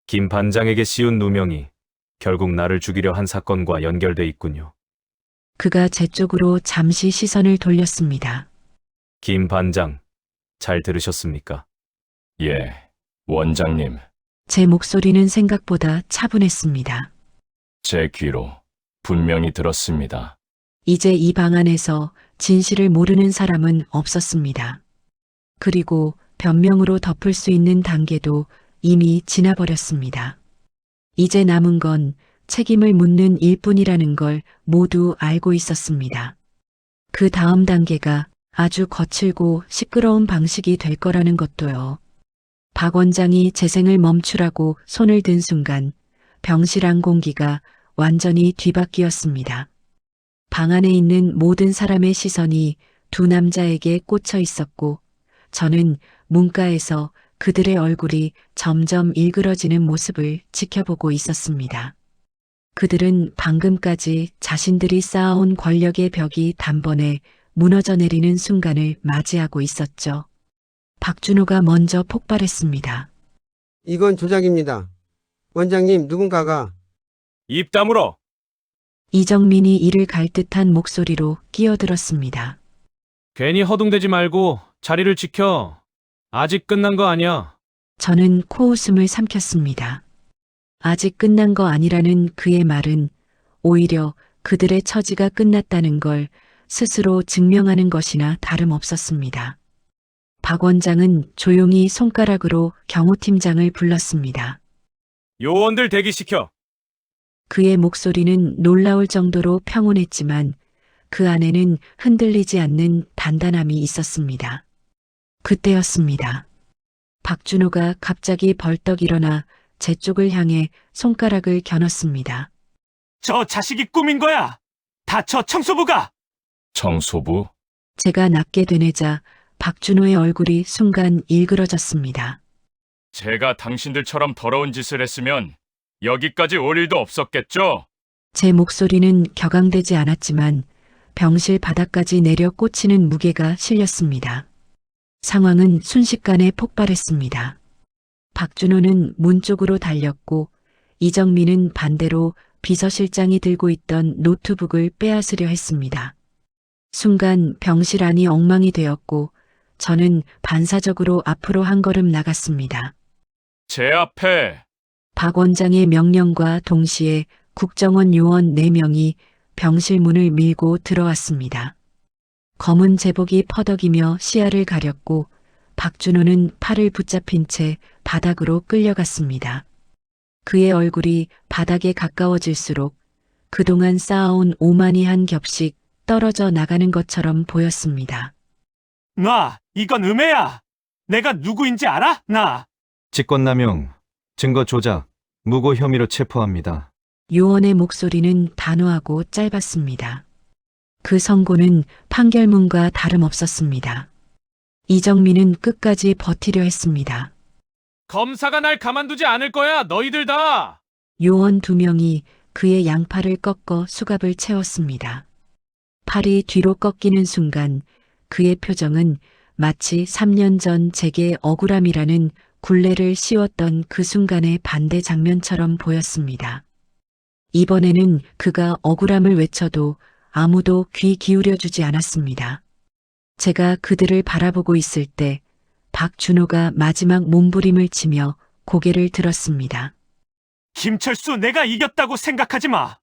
김 반장에게 씌운 누명이 결국 나를 죽이려 한 사건과 연결돼 있군요. 그가 제 쪽으로 잠시 시선을 돌렸습니다. 김 반장, 잘 들으셨습니까? 예, 원장님, 제 목소리는 생각보다 차분했습니다. 제 귀로 분명히 들었습니다. 이제 이 방 안에서 진실을 모르는 사람은 없었습니다. 그리고 변명으로 덮을 수 있는 단계도 이미 지나버렸습니다. 이제 남은 건 책임을 묻는 일뿐이라는 걸 모두 알고 있었습니다. 그 다음 단계가 아주 거칠고 시끄러운 방식이 될 거라는 것도요. 박 원장이 재생을 멈추라고 손을 든 순간 병실 안 공기가 완전히 뒤바뀌었습니다. 방 안에 있는 모든 사람의 시선이 두 남자에게 꽂혀 있었고 저는 문가에서 그들의 얼굴이 점점 일그러지는 모습을 지켜보고 있었습니다. 그들은 방금까지 자신들이 쌓아온 권력의 벽이 단번에 무너져 내리는 순간을 맞이하고 있었죠. 박준호가 먼저 폭발했습니다. 이건 조작입니다. 원장님, 누군가가 입 다물어! 이정민이 이를 갈 듯한 목소리로 끼어들었습니다. 괜히 허둥대지 말고 자리를 지켜. 아직 끝난 거 아니야. 저는 코웃음을 삼켰습니다. 아직 끝난 거 아니라는 그의 말은 오히려 그들의 처지가 끝났다는 걸 스스로 증명하는 것이나 다름없었습니다. 박 원장은 조용히 손가락으로 경호팀장을 불렀습니다. 요원들 대기시켜! 그의 목소리는 놀라울 정도로 평온했지만 그 안에는 흔들리지 않는 단단함이 있었습니다. 그때였습니다. 박준호가 갑자기 벌떡 일어나 제 쪽을 향해 손가락을 겨눴습니다. 저 자식이 꾸민 거야. 다 저 청소부가. 청소부? 제가 낫게 되뇌자 박준호의 얼굴이 순간 일그러졌습니다. 제가 당신들처럼 더러운 짓을 했으면 여기까지 올 일도 없었겠죠? 제 목소리는 격앙되지 않았지만 병실 바닥까지 내려 꽂히는 무게가 실렸습니다. 상황은 순식간에 폭발했습니다. 박준호는 문 쪽으로 달렸고 이정민은 반대로 비서실장이 들고 있던 노트북을 빼앗으려 했습니다. 순간 병실 안이 엉망이 되었고 저는 반사적으로 앞으로 한 걸음 나갔습니다. 제 앞에! 박 원장의 명령과 동시에 국정원 요원 4명이 병실 문을 밀고 들어왔습니다. 검은 제복이 퍼덕이며 시야를 가렸고 박준호는 팔을 붙잡힌 채 바닥으로 끌려갔습니다. 그의 얼굴이 바닥에 가까워질수록 그동안 쌓아온 오만이 한 겹씩 떨어져 나가는 것처럼 보였습니다. 나, 이건 음해야. 내가 누구인지 알아? 나. 직권남용, 증거 조작, 무고 혐의로 체포합니다. 요원의 목소리는 단호하고 짧았습니다. 그 선고는 판결문과 다름없었습니다. 이정민은 끝까지 버티려 했습니다. 검사가 날 가만두지 않을 거야, 너희들 다! 요원 2명이 그의 양팔을 꺾어 수갑을 채웠습니다. 팔이 뒤로 꺾이는 순간 그의 표정은 마치 3년 전 제게 억울함이라는 굴레를 씌웠던 그 순간의 반대 장면처럼 보였습니다. 이번에는 그가 억울함을 외쳐도 아무도 귀 기울여주지 않았습니다. 제가 그들을 바라보고 있을 때 박준호가 마지막 몸부림을 치며 고개를 들었습니다. 김철수, 내가 이겼다고 생각하지 마.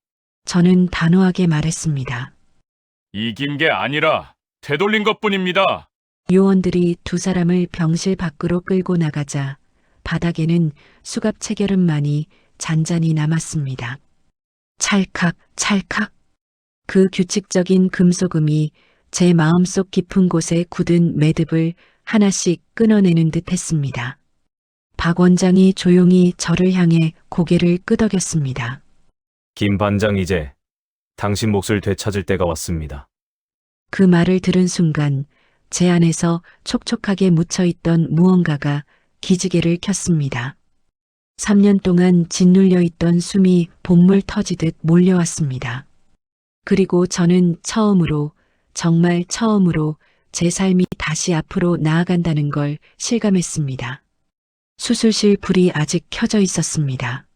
저는 단호하게 말했습니다. 이긴 게 아니라 되돌린 것뿐입니다. 요원들이 두 사람을 병실 밖으로 끌고 나가자 바닥에는 수갑 체결음만이 잔잔히 남았습니다. 찰칵, 찰칵. 그 규칙적인 금속음이 제 마음속 깊은 곳에 굳은 매듭을 하나씩 끊어내는 듯 했습니다. 박 원장이 조용히 저를 향해 고개를 끄덕였습니다. 김 반장 이제 당신 몫을 되찾을 때가 왔습니다. 그 말을 들은 순간 제 안에서 촉촉하게 묻혀있던 무언가가 기지개를 켰습니다. 3년 동안 짓눌려 있던 숨이 본물 터지듯 몰려왔습니다. 그리고 저는 처음으로, 정말 처음으로 제 삶이 다시 앞으로 나아간다는 걸 실감했습니다. 수술실 불이 아직 켜져 있었습니다.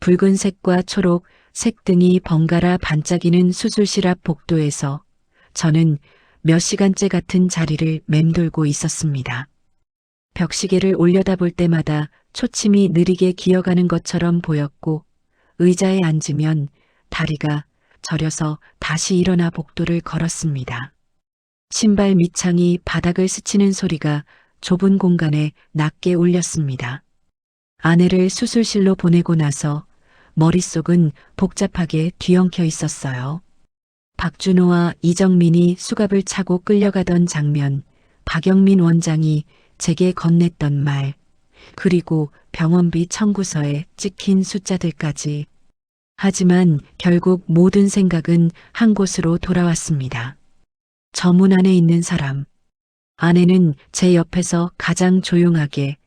붉은색과 초록, 색등이 번갈아 반짝이는 수술실 앞 복도에서 저는 몇 시간째 같은 자리를 맴돌고 있었습니다. 벽시계를 올려다볼 때마다 초침이 느리게 기어가는 것처럼 보였고 의자에 앉으면 다리가 저려서 다시 일어나 복도를 걸었습니다. 신발 밑창이 바닥을 스치는 소리가 좁은 공간에 낮게 울렸습니다. 아내를 수술실로 보내고 나서 머릿속은 복잡하게 뒤엉켜 있었어요. 박준호와 이정민이 수갑을 차고 끌려가던 장면, 박영민 원장이 제게 건넸던 말, 그리고 병원비 청구서에 찍힌 숫자들까지. 하지만 결국 모든 생각은 한 곳으로 돌아왔습니다. 저 문 안에 있는 사람. 아내는 제 옆에서 가장 조용하게,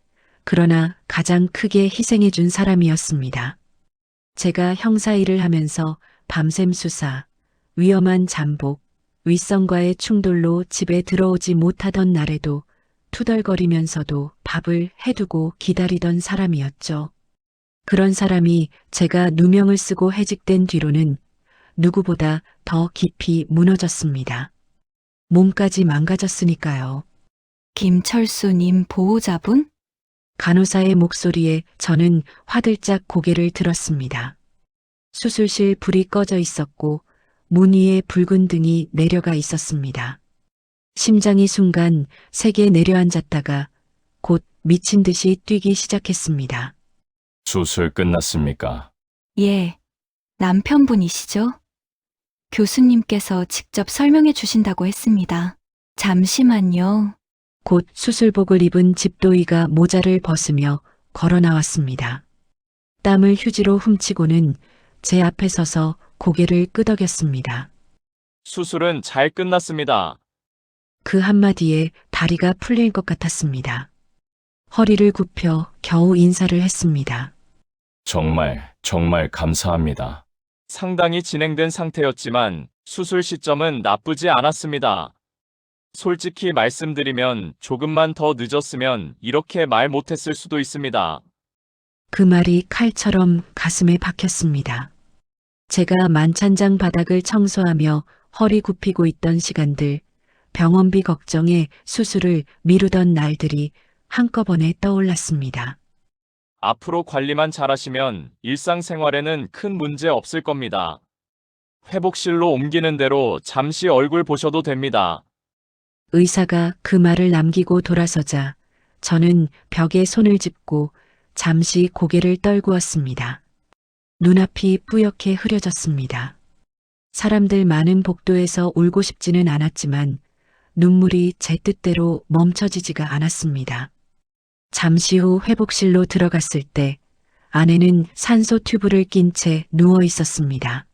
그러나 가장 크게 희생해준 사람이었습니다. 제가 형사 일을 하면서 밤샘 수사, 위험한 잠복, 윗선과의 충돌로 집에 들어오지 못하던 날에도 투덜거리면서도 밥을 해두고 기다리던 사람이었죠. 그런 사람이 제가 누명을 쓰고 해직된 뒤로는 누구보다 더 깊이 무너졌습니다. 몸까지 망가졌으니까요. 김철수님 보호자분? 간호사의 목소리에 저는 화들짝 고개를 들었습니다. 수술실 불이 꺼져 있었고 문 위에 붉은 등이 내려가 있었습니다. 심장이 순간 세게 내려앉았다가 곧 미친 듯이 뛰기 시작했습니다. 수술 끝났습니까? 예. 남편분이시죠? 교수님께서 직접 설명해 주신다고 했습니다. 잠시만요. 곧 수술복을 입은 집도이가 모자를 벗으며 걸어 나왔습니다. 땀을 휴지로 훔치고는 제 앞에 서서 고개를 끄덕였습니다. 수술은 잘 끝났습니다. 그 한마디에 다리가 풀릴 것 같았습니다. 허리를 굽혀 겨우 인사를 했습니다. 정말 감사합니다. 상당히 진행된 상태였지만 수술 시점은 나쁘지 않았습니다. 솔직히 말씀드리면 조금만 더 늦었으면 이렇게 말 못했을 수도 있습니다. 그 말이 칼처럼 가슴에 박혔습니다. 제가 만찬장 바닥을 청소하며 허리 굽히고 있던 시간들, 병원비 걱정에 수술을 미루던 날들이 한꺼번에 떠올랐습니다. 앞으로 관리만 잘하시면 일상생활에는 큰 문제 없을 겁니다. 회복실로 옮기는 대로 잠시 얼굴 보셔도 됩니다. 의사가 그 말을 남기고 돌아서자 저는 벽에 손을 짚고 잠시 고개를 떨구었습니다. 눈앞이 뿌옇게 흐려졌습니다. 사람들 많은 복도에서 울고 싶지는 않았지만 눈물이 제 뜻대로 멈춰지지가 않았습니다. 잠시 후 회복실로 들어갔을 때 아내는 산소 튜브를 낀 채 누워 있었습니다.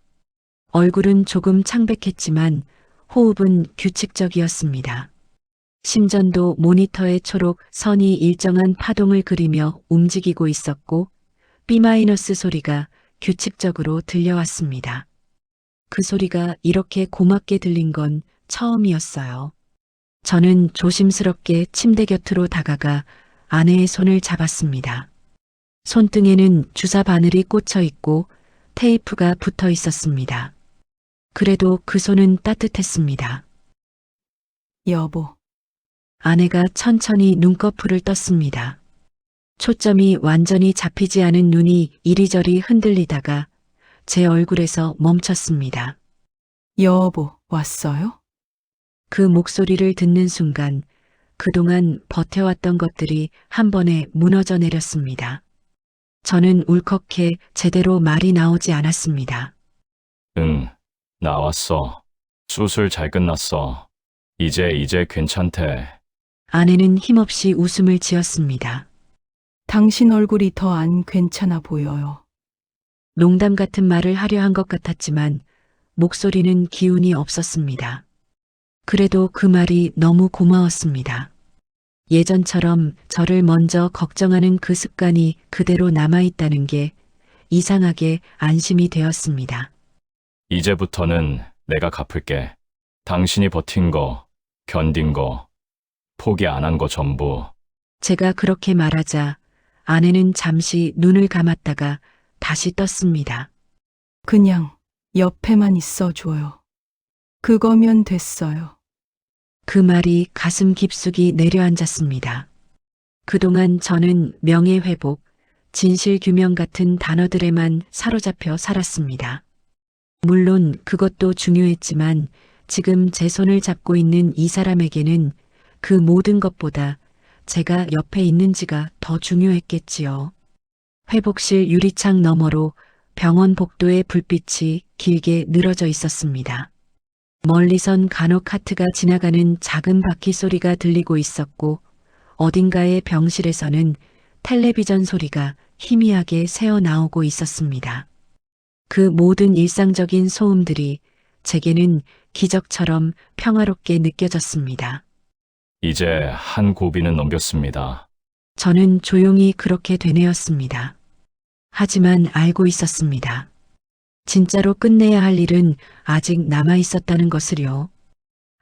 얼굴은 조금 창백했지만 호흡은 규칙적이었습니다. 심전도 모니터의 초록 선이 일정한 파동을 그리며 움직이고 있었고 B- 소리가 규칙적으로 들려왔습니다. 그 소리가 이렇게 고맙게 들린 건 처음이었어요. 저는 조심스럽게 침대 곁으로 다가가 아내의 손을 잡았습니다. 손등에는 주사 바늘이 꽂혀 있고 테이프가 붙어 있었습니다. 그래도 그 손은 따뜻했습니다. 여보. 아내가 천천히 눈꺼풀을 떴습니다. 초점이 완전히 잡히지 않은 눈이 이리저리 흔들리다가 제 얼굴에서 멈췄습니다. 여보, 왔어요? 그 목소리를 듣는 순간 그동안 버텨왔던 것들이 한 번에 무너져 내렸습니다. 저는 울컥해 제대로 말이 나오지 않았습니다. 응, 나왔어. 수술 잘 끝났어. 이제 괜찮대. 아내는 힘없이 웃음을 지었습니다. 당신 얼굴이 더 안 괜찮아 보여요. 농담 같은 말을 하려 한 것 같았지만 목소리는 기운이 없었습니다. 그래도 그 말이 너무 고마웠습니다. 예전처럼 저를 먼저 걱정하는 그 습관이 그대로 남아있다는 게 이상하게 안심이 되었습니다. 이제부터는 내가 갚을게. 당신이 버틴 거, 견딘 거, 포기 안 한 거 전부. 제가 그렇게 말하자 아내는 잠시 눈을 감았다가 다시 떴습니다. 그냥 옆에만 있어줘요. 그거면 됐어요. 그 말이 가슴 깊숙이 내려앉았습니다. 그동안 저는 명예회복, 진실규명 같은 단어들에만 사로잡혀 살았습니다. 물론 그것도 중요했지만 지금 제 손을 잡고 있는 이 사람에게는 그 모든 것보다 제가 옆에 있는지가 더 중요했겠지요. 회복실 유리창 너머로 병원 복도의 불빛이 길게 늘어져 있었습니다. 멀리선 간혹 카트가 지나가는 작은 바퀴 소리가 들리고 있었고 어딘가의 병실에서는 텔레비전 소리가 희미하게 새어나오고 있었습니다. 그 모든 일상적인 소음들이 제게는 기적처럼 평화롭게 느껴졌습니다. 이제 한 고비는 넘겼습니다. 저는 조용히 그렇게 되뇌었습니다. 하지만 알고 있었습니다. 진짜로 끝내야 할 일은 아직 남아 있었다는 것을요.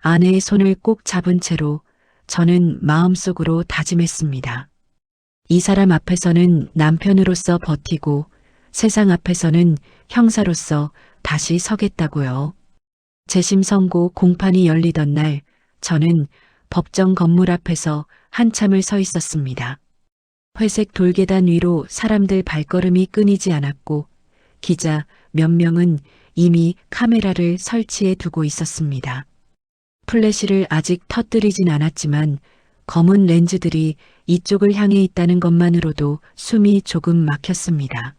아내의 손을 꼭 잡은 채로 저는 마음속으로 다짐했습니다. 이 사람 앞에서는 남편으로서 버티고 세상 앞에서는 형사로서 다시 서겠다고요. 재심 선고 공판이 열리던 날 저는 법정 건물 앞에서 한참을 서 있었습니다. 회색 돌계단 위로 사람들 발걸음이 끊이지 않았고 기자 몇 명은 이미 카메라를 설치해 두고 있었습니다. 플래시를 아직 터뜨리진 않았지만 검은 렌즈들이 이쪽을 향해 있다는 것만으로도 숨이 조금 막혔습니다.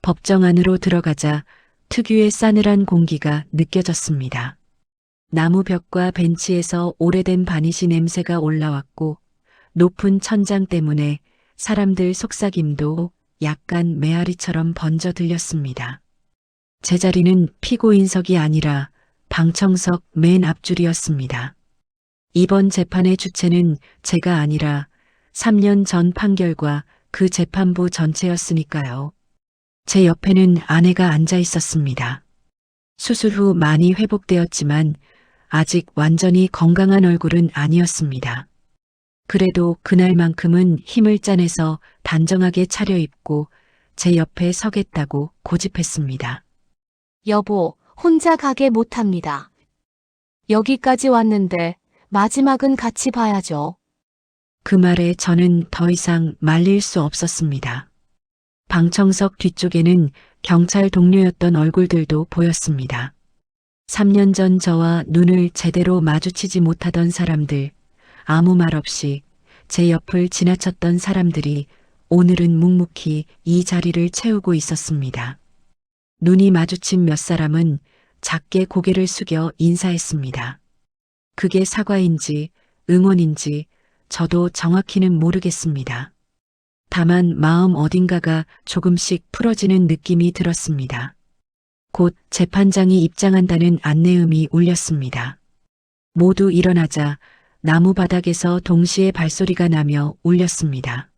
법정 안으로 들어가자 특유의 싸늘한 공기가 느껴졌습니다. 나무 벽과 벤치에서 오래된 바니시 냄새가 올라왔고 높은 천장 때문에 사람들 속삭임도 약간 메아리처럼 번져 들렸습니다. 제 자리는 피고인석이 아니라 방청석 맨 앞줄이었습니다. 이번 재판의 주체는 제가 아니라 3년 전 판결과 그 재판부 전체였으니까요. 제 옆에는 아내가 앉아 있었습니다. 수술 후 많이 회복되었지만 아직 완전히 건강한 얼굴은 아니었습니다. 그래도 그날만큼은 힘을 짜내서 단정하게 차려입고 제 옆에 서겠다고 고집했습니다. 여보, 혼자 가게 못합니다. 여기까지 왔는데 마지막은 같이 봐야죠. 그 말에 저는 더 이상 말릴 수 없었습니다. 방청석 뒤쪽에는 경찰 동료였던 얼굴들도 보였습니다. 3년 전 저와 눈을 제대로 마주치지 못하던 사람들, 아무 말 없이 제 옆을 지나쳤던 사람들이 오늘은 묵묵히 이 자리를 채우고 있었습니다. 눈이 마주친 몇 사람은 작게 고개를 숙여 인사했습니다. 그게 사과인지 응원인지 저도 정확히는 모르겠습니다. 다만 마음 어딘가가 조금씩 풀어지는 느낌이 들었습니다. 곧 재판장이 입장한다는 안내음이 울렸습니다. 모두 일어나자 나무 바닥에서 동시에 발소리가 나며 울렸습니다.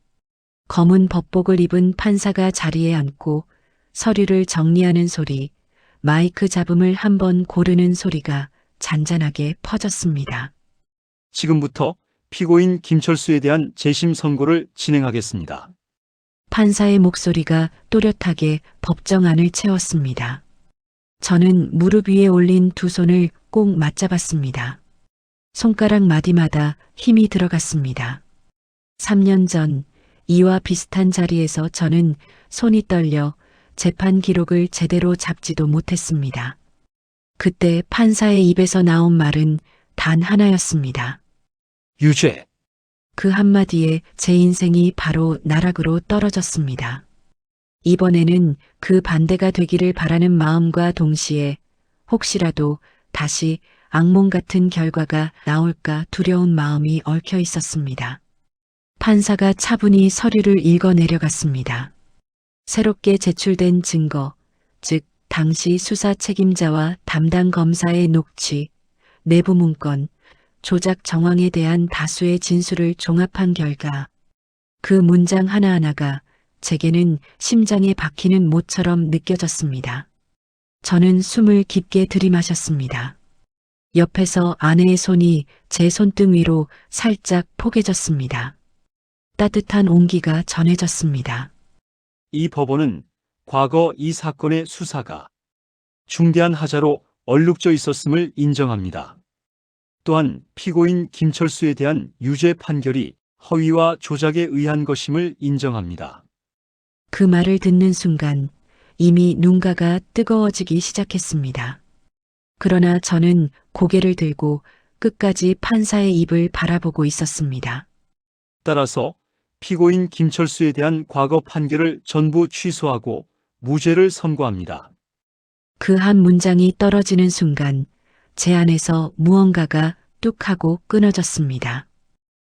검은 법복을 입은 판사가 자리에 앉고 서류를 정리하는 소리, 마이크 잡음을 한번 고르는 소리가 잔잔하게 퍼졌습니다. 지금부터 피고인 김철수에 대한 재심 선고를 진행하겠습니다. 판사의 목소리가 또렷하게 법정 안을 채웠습니다. 저는 무릎 위에 올린 두 손을 꼭 맞잡았습니다. 손가락 마디마다 힘이 들어갔습니다. 3년 전 이와 비슷한 자리에서 저는 손이 떨려 재판 기록을 제대로 잡지도 못했습니다. 그때 판사의 입에서 나온 말은 단 하나였습니다. 유죄. 그 한마디에 제 인생이 바로 나락으로 떨어졌습니다. 이번에는 그 반대가 되기를 바라는 마음과 동시에 혹시라도 다시 악몽 같은 결과가 나올까 두려운 마음이 얽혀 있었습니다. 판사가 차분히 서류를 읽어 내려갔습니다. 새롭게 제출된 증거, 즉 당시 수사 책임자와 담당 검사의 녹취, 내부 문건, 조작 정황에 대한 다수의 진술을 종합한 결과 그 문장 하나하나가 제게는 심장에 박히는 못처럼 느껴졌습니다. 저는 숨을 깊게 들이마셨습니다. 옆에서 아내의 손이 제 손등 위로 살짝 포개졌습니다. 따뜻한 온기가 전해졌습니다. 이 법원은 과거 이 사건의 수사가 중대한 하자로 얼룩져 있었음을 인정합니다. 또한 피고인 김철수에 대한 유죄 판결이 허위와 조작에 의한 것임을 인정합니다. 그 말을 듣는 순간 이미 눈가가 뜨거워지기 시작했습니다. 그러나 저는 고개를 들고 끝까지 판사의 입을 바라보고 있었습니다. 따라서 피고인 김철수에 대한 과거 판결을 전부 취소하고 무죄를 선고합니다. 그 한 문장이 떨어지는 순간 제 안에서 무언가가 뚝 하고 끊어졌습니다.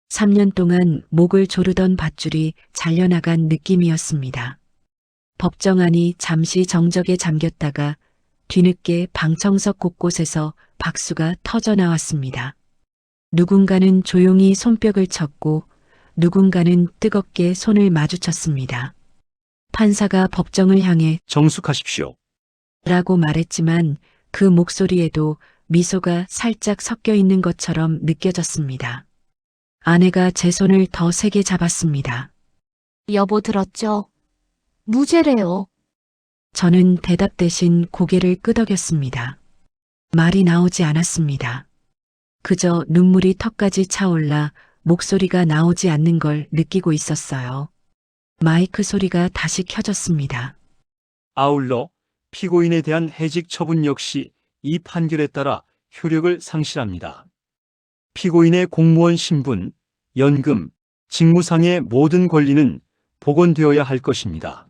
3년 동안 목을 조르던 밧줄이 잘려나간 느낌이었습니다. 법정안이 잠시 정적에 잠겼다가 뒤늦게 방청석 곳곳에서 박수가 터져 나왔습니다. 누군가는 조용히 손뼉을 쳤고 누군가는 뜨겁게 손을 마주쳤습니다. 판사가 법정을 향해 정숙하십시오. 라고 말했지만 그 목소리에도 미소가 살짝 섞여 있는 것처럼 느껴졌습니다. 아내가 제 손을 더 세게 잡았습니다. 여보 들었죠? 무죄래요. 저는 대답 대신 고개를 끄덕였습니다. 말이 나오지 않았습니다. 그저 눈물이 턱까지 차올라 목소리가 나오지 않는 걸 느끼고 있었어요. 마이크 소리가 다시 켜졌습니다. 아울러 피고인에 대한 해직 처분 역시 이 판결에 따라 효력을 상실합니다. 피고인의 공무원 신분, 연금, 직무상의 모든 권리는 복원되어야 할 것입니다.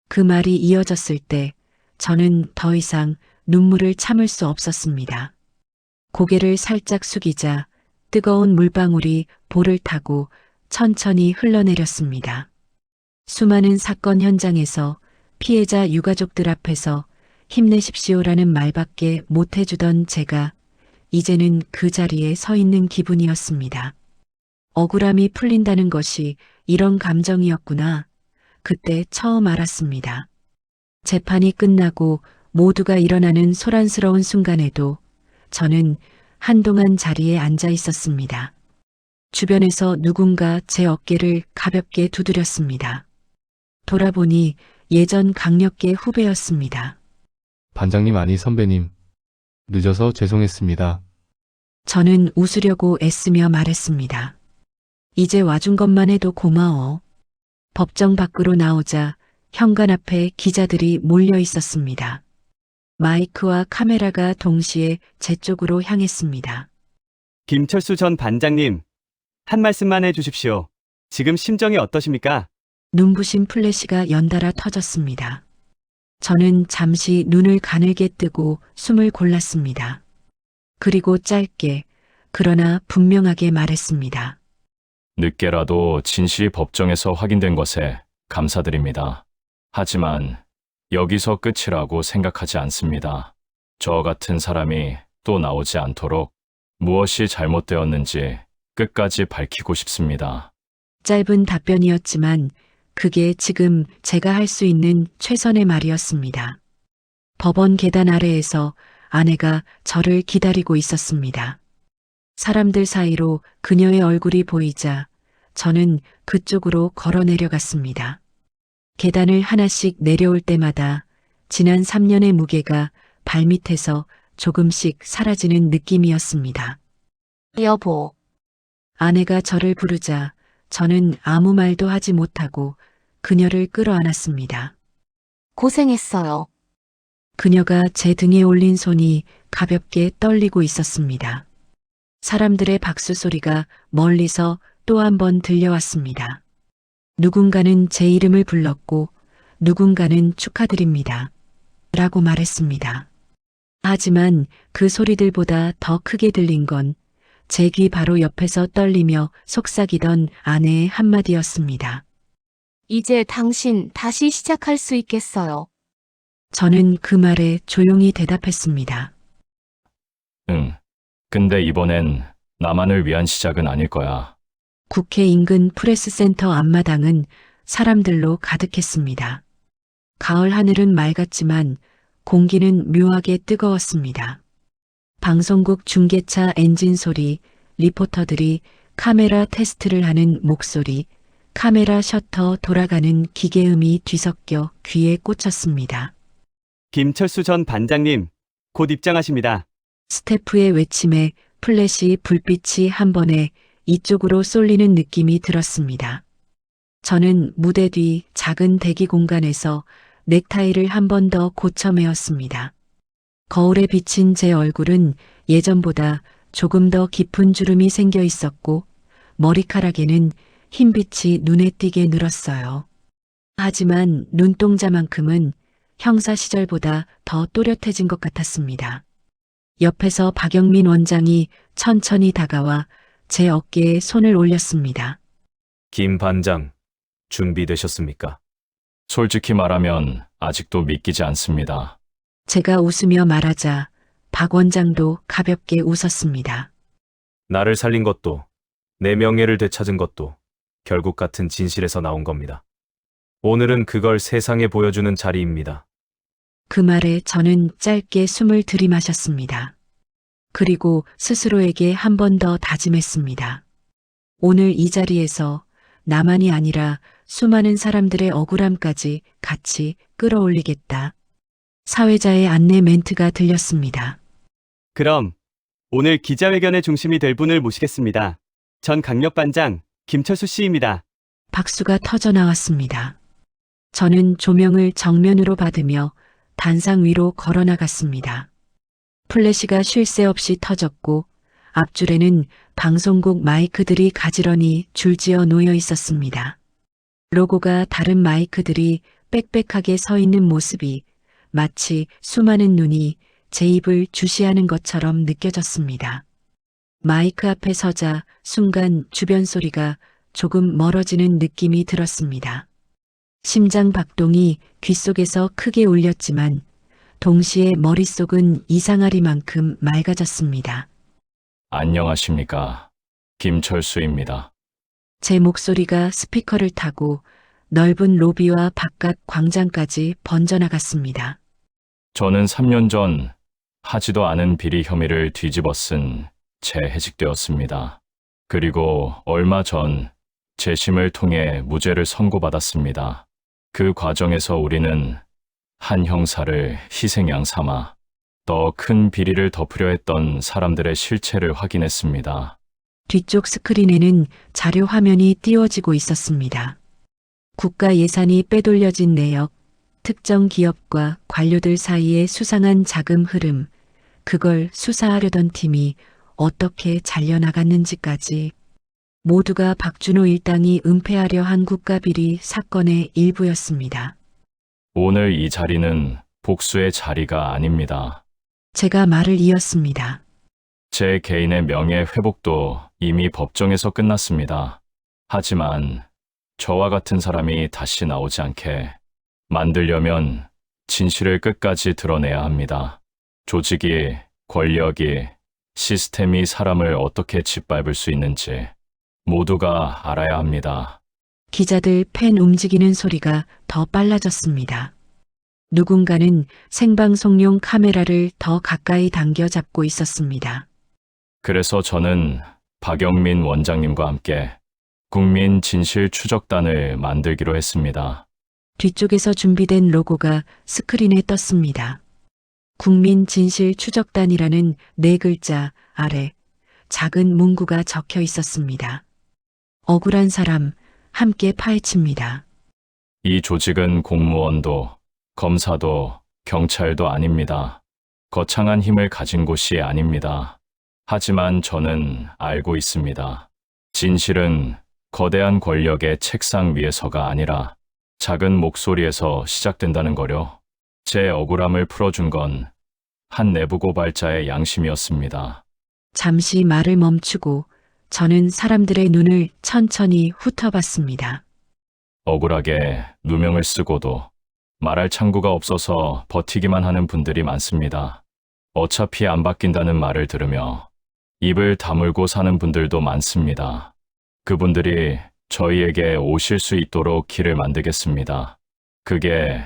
그 말이 이어졌을 때 저는 더 이상 눈물을 참을 수 없었습니다. 고개를 살짝 숙이자 뜨거운 물방울이 볼을 타고 천천히 흘러내렸습니다. 수많은 사건 현장에서 피해자 유가족들 앞에서 힘내십시오라는 말밖에 못해주던 제가 이제는 그 자리에 서 있는 기분이었습니다. 억울함이 풀린다는 것이 이런 감정이었구나. 그때 처음 알았습니다. 재판이 끝나고 모두가 일어나는 소란스러운 순간에도 저는 한동안 자리에 앉아 있었습니다. 주변에서 누군가 제 어깨를 가볍게 두드렸습니다. 돌아보니 예전 강력계 후배였습니다. 반장님 아니 선배님. 늦어서 죄송했습니다. 저는 웃으려고 애쓰며 말했습니다. 이제 와준 것만 해도 고마워. 법정 밖으로 나오자 현관 앞에 기자들이 몰려 있었습니다. 마이크와 카메라가 동시에 제 쪽으로 향했습니다. 김철수 전 반장님, 한 말씀만 해주십시오. 지금 심정이 어떠십니까? 눈부신 플래시가 연달아 터졌습니다. 저는 잠시 눈을 가늘게 뜨고 숨을 골랐습니다. 그리고 짧게, 그러나 분명하게 말했습니다. 늦게라도 진실이 법정에서 확인된 것에 감사드립니다. 하지만 여기서 끝이라고 생각하지 않습니다. 저 같은 사람이 또 나오지 않도록 무엇이 잘못되었는지 끝까지 밝히고 싶습니다. 짧은 답변이었지만 그게 지금 제가 할 수 있는 최선의 말이었습니다. 법원 계단 아래에서 아내가 저를 기다리고 있었습니다. 사람들 사이로 그녀의 얼굴이 보이자 저는 그쪽으로 걸어 내려갔습니다. 계단을 하나씩 내려올 때마다 지난 3년의 무게가 발밑에서 조금씩 사라지는 느낌이었습니다. 여보. 아내가 저를 부르자 저는 아무 말도 하지 못하고 그녀를 끌어안았습니다. 고생했어요. 그녀가 제 등에 올린 손이 가볍게 떨리고 있었습니다. 사람들의 박수 소리가 멀리서 또 한 번 들려왔습니다. 누군가는 제 이름을 불렀고 누군가는 축하드립니다. 라고 말했습니다. 하지만 그 소리들보다 더 크게 들린 건 제 귀 바로 옆에서 떨리며 속삭이던 아내의 한마디였습니다. 이제 당신 다시 시작할 수 있겠어요. 저는 그 말에 조용히 대답했습니다. 응. 근데 이번엔 나만을 위한 시작은 아닐 거야. 국회 인근 프레스센터 앞마당은 사람들로 가득했습니다. 가을 하늘은 맑았지만 공기는 묘하게 뜨거웠습니다. 방송국 중계차 엔진 소리, 리포터들이 카메라 테스트를 하는 목소리, 카메라 셔터 돌아가는 기계음이 뒤섞여 귀에 꽂혔습니다. 김철수 전 반장님, 곧 입장하십니다. 스태프의 외침에 플래시 불빛이 한 번에 이쪽으로 쏠리는 느낌이 들었습니다. 저는 무대 뒤 작은 대기 공간에서 넥타이를 한 번 더 고쳐 매었습니다. 거울에 비친 제 얼굴은 예전보다 조금 더 깊은 주름이 생겨 있었고 머리카락에는 흰빛이 눈에 띄게 늘었어요. 하지만 눈동자만큼은 형사 시절보다 더 또렷해진 것 같았습니다. 옆에서 박영민 원장이 천천히 다가와 제 어깨에 손을 올렸습니다. 김 반장, 준비되셨습니까? 솔직히 말하면 아직도 믿기지 않습니다. 제가 웃으며 말하자 박 원장도 가볍게 웃었습니다. 나를 살린 것도, 내 명예를 되찾은 것도 결국 같은 진실에서 나온 겁니다. 오늘은 그걸 세상에 보여주는 자리입니다. 그 말에 저는 짧게 숨을 들이마셨습니다. 그리고 스스로에게 한 번 더 다짐했습니다. 오늘 이 자리에서 나만이 아니라 수많은 사람들의 억울함까지 같이 끌어올리겠다. 사회자의 안내 멘트가 들렸습니다. 그럼 오늘 기자회견의 중심이 될 분을 모시겠습니다. 전 강력반장 김철수 씨입니다. 박수가 터져 나왔습니다. 저는 조명을 정면으로 받으며 단상 위로 걸어 나갔습니다. 플래시가 쉴 새 없이 터졌고 앞줄에는 방송국 마이크들이 가지런히 줄지어 놓여 있었습니다. 로고가 다른 마이크들이 빽빽하게 서 있는 모습이 마치 수많은 눈이 제 입을 주시하는 것처럼 느껴졌습니다. 마이크 앞에 서자 순간 주변 소리가 조금 멀어지는 느낌이 들었습니다. 심장 박동이 귓속에서 크게 울렸지만 동시에 머릿속은 이상하리만큼 맑아졌습니다. 안녕하십니까. 김철수입니다. 제 목소리가 스피커를 타고 넓은 로비와 바깥 광장까지 번져나갔습니다. 저는 3년 전 하지도 않은 비리 혐의를 뒤집어 쓴 재해직되었습니다. 그리고 얼마 전 재심을 통해 무죄를 선고받았습니다. 그 과정에서 우리는 한 형사를 희생양 삼아 더 큰 비리를 덮으려 했던 사람들의 실체를 확인했습니다. 뒤쪽 스크린에는 자료 화면이 띄워지고 있었습니다. 국가 예산이 빼돌려진 내역, 특정 기업과 관료들 사이의 수상한 자금 흐름, 그걸 수사하려던 팀이 어떻게 잘려나갔는지까지 모두가 박준호 일당이 은폐하려 한 국가비리 사건의 일부였습니다. 오늘 이 자리는 복수의 자리가 아닙니다. 제가 말을 이었습니다. 제 개인의 명예 회복도 이미 법정에서 끝났습니다. 하지만 저와 같은 사람이 다시 나오지 않게 만들려면 진실을 끝까지 드러내야 합니다. 조직이, 권력이, 시스템이 사람을 어떻게 짓밟을 수 있는지 모두가 알아야 합니다. 기자들 펜 움직이는 소리가 더 빨라졌습니다. 누군가는 생방송용 카메라를 더 가까이 당겨 잡고 있었습니다. 그래서 저는 박영민 원장님과 함께 국민 진실 추적단을 만들기로 했습니다. 뒤쪽에서 준비된 로고가 스크린에 떴습니다. 국민 진실 추적단이라는 4글자 아래 작은 문구가 적혀 있었습니다. 억울한 사람 함께 파헤칩니다. 이 조직은 공무원도 검사도 경찰도 아닙니다. 거창한 힘을 가진 곳이 아닙니다. 하지만 저는 알고 있습니다. 진실은 거대한 권력의 책상 위에서가 아니라 작은 목소리에서 시작된다는 거려. 제 억울함을 풀어준 건 한 내부 고발자의 양심이었습니다. 잠시 말을 멈추고 저는 사람들의 눈을 천천히 훑어봤습니다. 억울하게 누명을 쓰고도 말할 창구가 없어서 버티기만 하는 분들이 많습니다. 어차피 안 바뀐다는 말을 들으며 입을 다물고 사는 분들도 많습니다. 그분들이 저희에게 오실 수 있도록 길을 만들겠습니다. 그게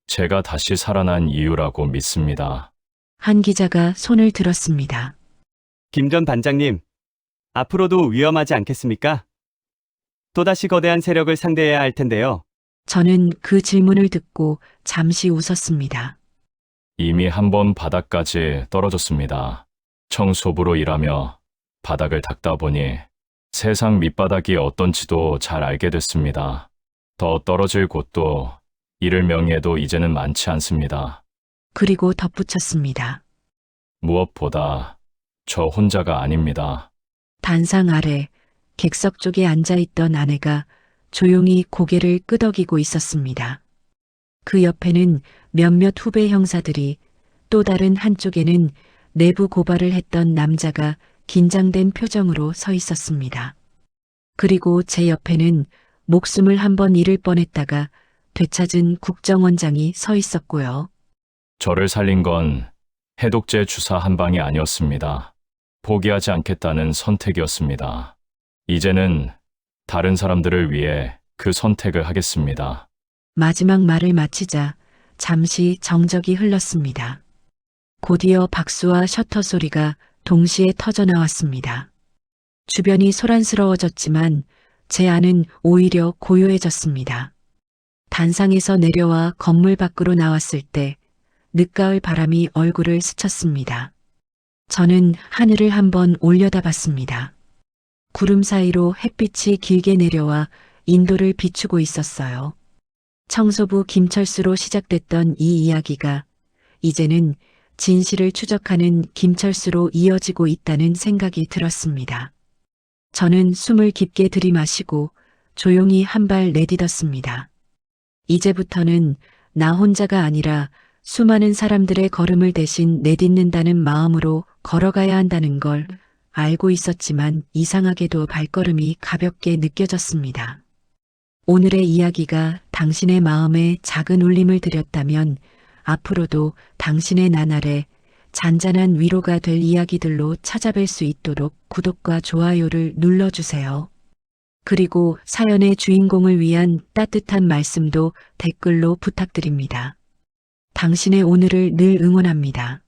제가 다시 살아난 이유라고 믿습니다. 한 기자가 손을 들었습니다. 김 전 반장님, 앞으로도 위험하지 않겠습니까? 또다시 거대한 세력을 상대해야 할 텐데요. 저는 그 질문을 듣고 잠시 웃었습니다. 이미 한 번 바닥까지 떨어졌습니다. 청소부로 일하며 바닥을 닦다 보니 세상 밑바닥이 어떤지도 잘 알게 됐습니다. 더 떨어질 곳도 잃을 명예도 이제는 많지 않습니다. 그리고 덧붙였습니다. 무엇보다 저 혼자가 아닙니다. 단상 아래 객석 쪽에 앉아있던 아내가 조용히 고개를 끄덕이고 있었습니다. 그 옆에는 몇몇 후배 형사들이, 또 다른 한쪽에는 내부 고발을 했던 남자가 긴장된 표정으로 서 있었습니다. 그리고 제 옆에는 목숨을 한번 잃을 뻔했다가 되찾은 국정원장이 서 있었고요. 저를 살린 건 해독제 주사 한 방이 아니었습니다. 포기하지 않겠다는 선택이었습니다. 이제는 다른 사람들을 위해 그 선택을 하겠습니다. 마지막 말을 마치자 잠시 정적이 흘렀습니다. 곧이어 박수와 셔터 소리가 동시에 터져 나왔습니다. 주변이 소란스러워졌지만 제 안은 오히려 고요해졌습니다. 단상에서 내려와 건물 밖으로 나왔을 때 늦가을 바람이 얼굴을 스쳤습니다. 저는 하늘을 한번 올려다봤습니다. 구름 사이로 햇빛이 길게 내려와 인도를 비추고 있었어요. 청소부 김철수로 시작됐던 이 이야기가 이제는 진실을 추적하는 김철수로 이어지고 있다는 생각이 들었습니다. 저는 숨을 깊게 들이마시고 조용히 한 발 내딛었습니다. 이제부터는 나 혼자가 아니라 수많은 사람들의 걸음을 대신 내딛는다는 마음으로 걸어가야 한다는 걸 알고 있었지만 이상하게도 발걸음이 가볍게 느껴졌습니다. 오늘의 이야기가 당신의 마음에 작은 울림을 드렸다면 앞으로도 당신의 나날에 잔잔한 위로가 될 이야기들로 찾아뵐 수 있도록 구독과 좋아요를 눌러주세요. 그리고 사연의 주인공을 위한 따뜻한 말씀도 댓글로 부탁드립니다. 당신의 오늘을 늘 응원합니다.